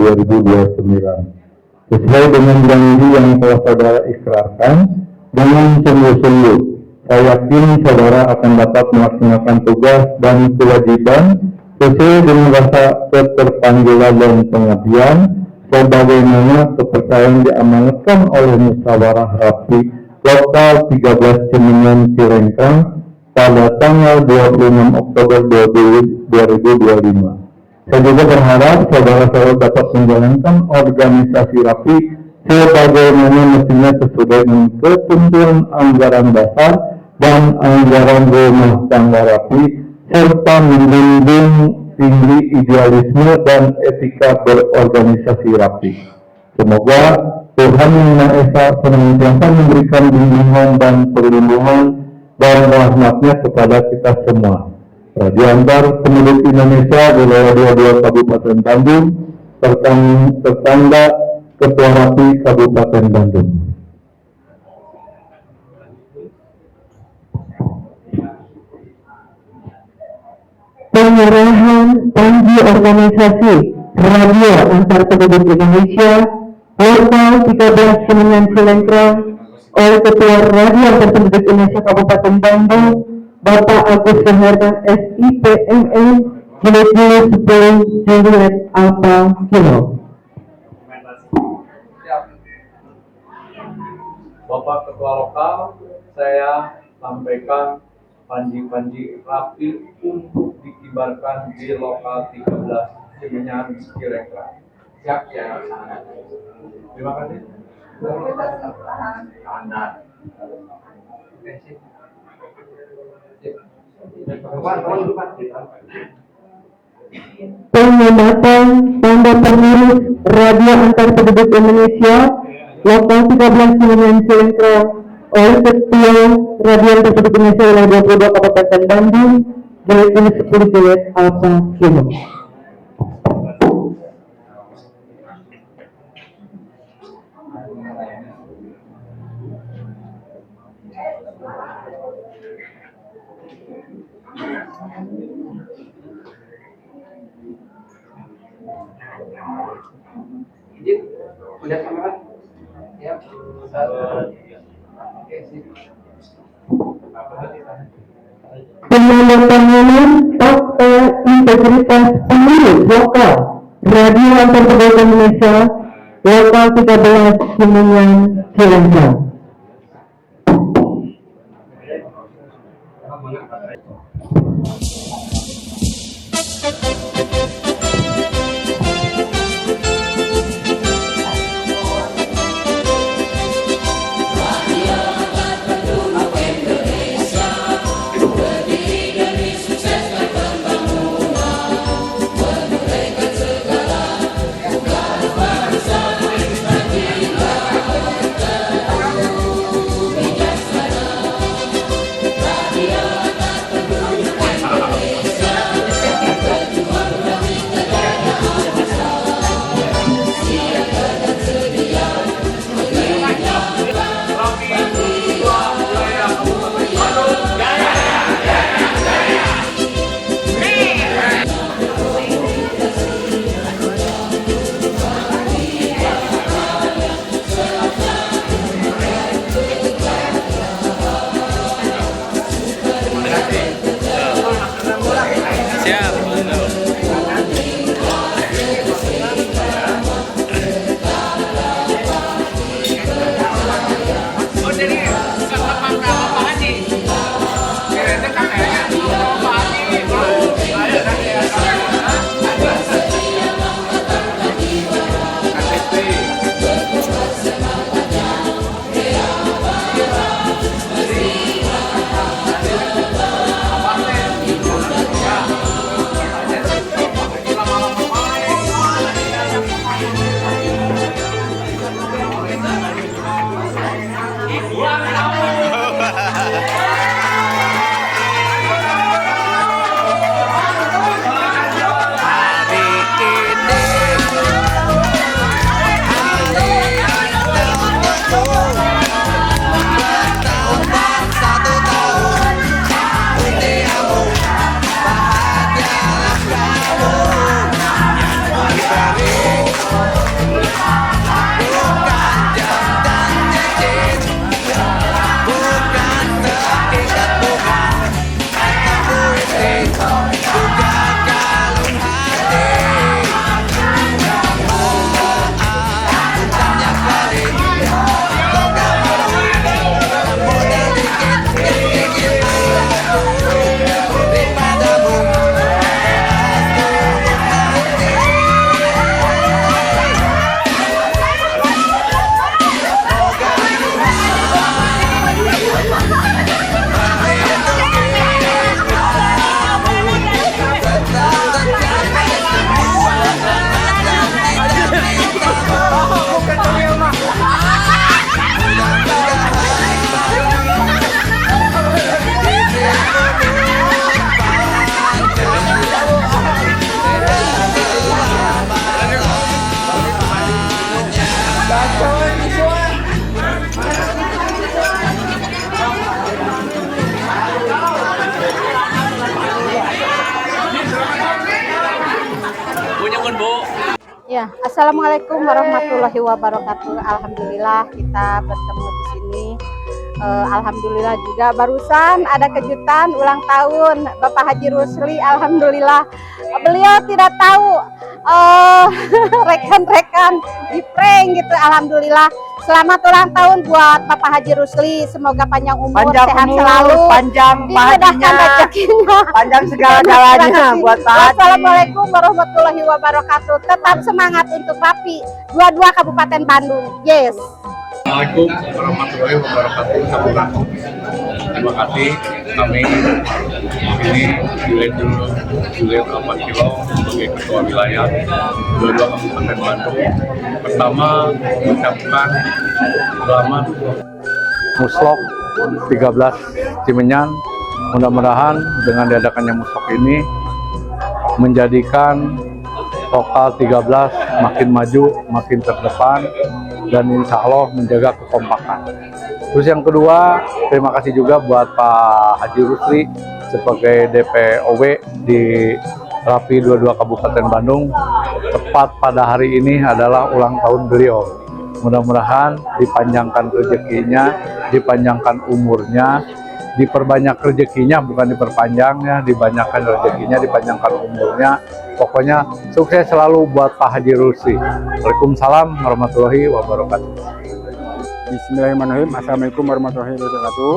2025-2029. Sesuai dengan janji yang telah saudara ikrarkan, dengan sungguh-sungguh, saya yakin saudara akan dapat melaksanakan tugas dan kewajiban sesuai dengan rasa keterpanggilan dan pengabdian, sebagaimana kepercayaan diamanatkan oleh musyawarah Rapi Lokal 13 Cilengkrang pada tanggal 26 Oktober 2025. Saya juga berharap saudara-saudara dapat menjalankan organisasi Rapi sebagaimana mestinya sesuai dengan ketentuan anggaran dasar dan anggaran rumah tangga Rapi serta menjunjung tinggi idealisme dan etika berorganisasi Rapi. Semoga Tuhan Yang Maha Esa senantiasa memberikan bimbingan dan perlindungan dan rahmatnya kepada kita semua. Diantar penduduk Indonesia wilayah 22 Kabupaten Bandung tertanda Ketua Rapi Kabupaten Bandung.
Penyerahan panji organisasi radio antar penduduk Indonesia Lokal 13 Cilengkrang oleh Ketua Radio Antar Penduduk Indonesia Kabupaten Bandung Bapak Agus Suherman SIP MM Direktur 10 Juliet Alfa Kilo.
Bapak Ketua Lokal, saya sampaikan panji-panji Rapi untuk dikibarkan di Lokal 13 Cimenyan Cilengkrang. Siap ya. Terima kasih.
Pengumuman tanda pengurus Radio Antar Penduduk Indonesia Lokal 13 Cimenyan Cilengkrang oleh Ketua Radio Antar Penduduk Indonesia wilayah 22 Kabupaten Bandung Direktur 10 Juliet Alfa Kilo. Penandatanganan Fakta Integritas Pemilu Lokal Radio Antar Pegawai Indonesia Lokal 13 Semenyan Cilengkap.
Ya, assalamualaikum warahmatullahi wabarakatuh. Alhamdulillah kita bertemu di sini. Alhamdulillah juga barusan ada kejutan ulang tahun Bapak Haji Rusli. Alhamdulillah beliau tidak tahu rekan-rekan di prank gitu. Alhamdulillah selamat ulang tahun buat Bapak Haji Rusli. Semoga panjang umur, sehat selalu,
panjang
dimudahkan rezekinya,
panjang segala-galanya buat Pak Haji.
Wassalamualaikum warahmatullahi wabarakatuh. Tetap semangat untuk Rapi 22 Kabupaten Bandung. Yes.
Assalamualaikum warahmatullahi wabarakatuh. Terima kasih kami ini Julian Apatilo sebagai Ketua Wilayah 22 Kabupaten Bandung. Pertama mengucapkan selamat Muslok 13 Cimenyan. Mudah-mudahan dengan diadakannya Muslok ini menjadikan lokal 13 makin maju, makin terdepan, dan insya Allah menjaga kekompakan. Terus yang kedua, terima kasih juga buat Pak Haji Rusli sebagai DPOW di Rapi 22 Kabupaten Bandung. Tepat pada hari ini adalah ulang tahun beliau. Mudah-mudahan dipanjangkan rezekinya, dipanjangkan umurnya, diperbanyak rezekinya, bukan diperpanjangnya, dibanyakan rezekinya, dipanjangkan umurnya. Pokoknya sukses selalu buat Pak Haji Rusli. Waalaikumsalam warahmatullahi wabarakatuh.
Bismillahirrahmanirrahim. Assalamualaikum warahmatullahi wabarakatuh.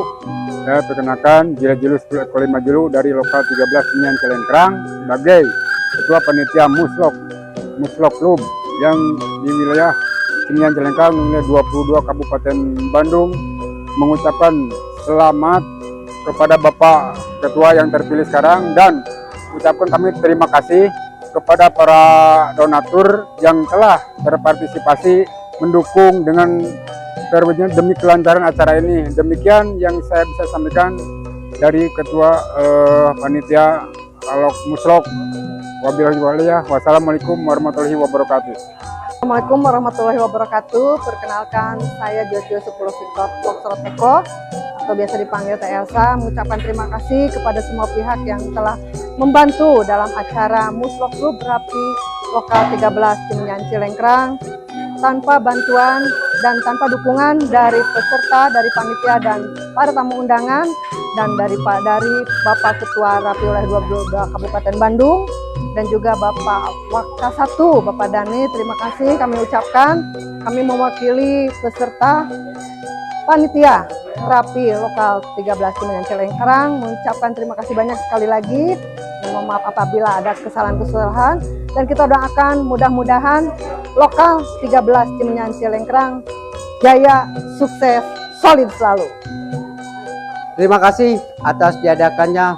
Saya perkenalkan Jilajilus Kulit Majulu dari lokal 13 Cimian Cilengkrang sebagai Ketua Panitia Muslok Klub yang di wilayah Cimian Cilengkrang wilayah 22 Kabupaten Bandung, mengucapkan selamat kepada Bapak Ketua yang terpilih sekarang, dan ucapkan kami terima kasih kepada para donatur yang telah berpartisipasi mendukung dengan terwujudnya demi kelancaran acara ini. Demikian yang saya bisa sampaikan dari Ketua Panitia Muslok. Wassalamualaikum warahmatullahi wabarakatuh.
Assalamualaikum warahmatullahi wabarakatuh. Perkenalkan, saya Jojo 10 Victor Foxtrot Eko atau biasa dipanggil Teh Elsa. Mengucapkan terima kasih kepada semua pihak yang telah membantu dalam acara Muslok Klub Rapi Lokal 13 Cimian Cilengkrang. Tanpa bantuan dan tanpa dukungan dari peserta, dari panitia dan para tamu undangan, dan dari Bapak Ketua Rapi Wilayah 22 Kabupaten Bandung dan juga Bapak Wakka 1 Bapak Dani, terima kasih kami ucapkan. Kami mewakili peserta panitia Rapi Lokal 13 Cimian Cilengkrang mengucapkan terima kasih banyak sekali lagi. Mohon maaf apabila ada kesalahan-kesalahan, dan kita doakan mudah-mudahan Lokal 13 Cimian Cilengkrang jaya, sukses, solid selalu.
Terima kasih atas diadakannya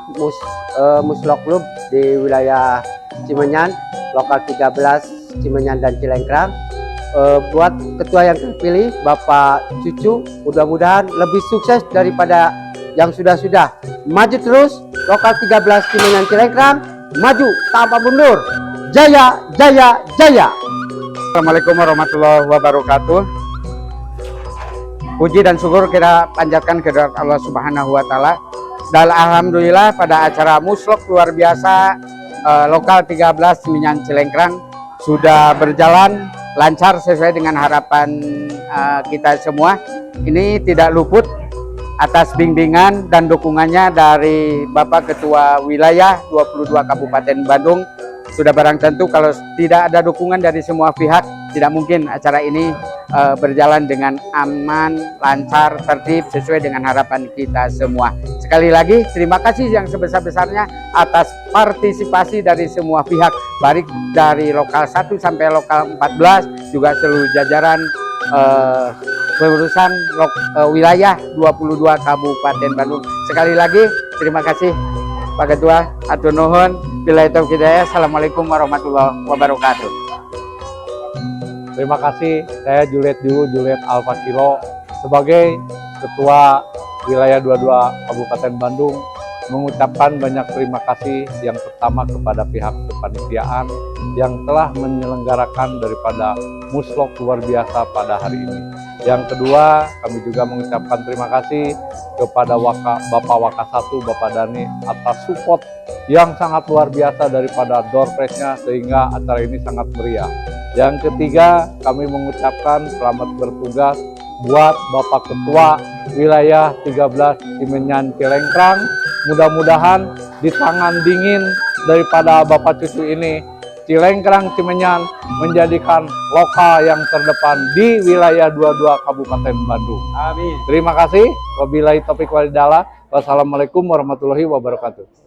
Muslok Klub di wilayah Cimenyan, Lokal 13 Cimenyan dan Cilengkrang. Buat ketua yang terpilih Bapak Cucu, mudah-mudahan lebih sukses daripada yang sudah-sudah. Maju terus, Lokal 13 Cimenyan Cilengkrang, maju tanpa mundur. Jaya, jaya, jaya.
Assalamualaikum warahmatullahi wabarakatuh. Puji dan syukur kita panjatkan ke Allah Subhanahu wa Ta'ala. Dan alhamdulillah pada acara Muslok luar biasa Lokal 13 Cimian Cilengkrang sudah berjalan lancar sesuai dengan harapan kita semua. Ini tidak luput atas bimbingan dan dukungannya dari Bapak Ketua Wilayah 22 Kabupaten Bandung. Sudah barang tentu kalau tidak ada dukungan dari semua pihak, tidak mungkin acara ini berjalan dengan aman, lancar, tertib sesuai dengan harapan kita semua. Sekali lagi terima kasih yang sebesar-besarnya atas partisipasi dari semua pihak, baik dari lokal 1 sampai lokal 14, juga seluruh jajaran pengurusan wilayah 22 Kabupaten Bandung. Sekali lagi terima kasih Pak Ketua, atur nuhun. Billahi taufiq hidayah. Assalamualaikum warahmatullahi wabarakatuh.
Terima kasih, saya Juliet Alfa Kilo sebagai Ketua Wilayah 22 Kabupaten Bandung mengucapkan banyak terima kasih yang pertama kepada pihak kepanitiaan yang telah menyelenggarakan daripada Muslok luar biasa pada hari ini. Yang kedua, kami juga mengucapkan terima kasih kepada Bapak Wakka 1 Bapak Dani atas support yang sangat luar biasa daripada door prize-nya sehingga acara ini sangat meriah. Yang ketiga, kami mengucapkan selamat bertugas buat Bapak Ketua Wilayah 13 Cimenyan Cilengkrang. Mudah-mudahan di tangan dingin daripada Bapak Cucu ini, Cilengkrang Cimenyan menjadikan lokal yang terdepan di wilayah 22 Kabupaten Bandung. Amin. Terima kasih. Wabillahi taufiq wal hidayah. Wassalamualaikum warahmatullahi wabarakatuh.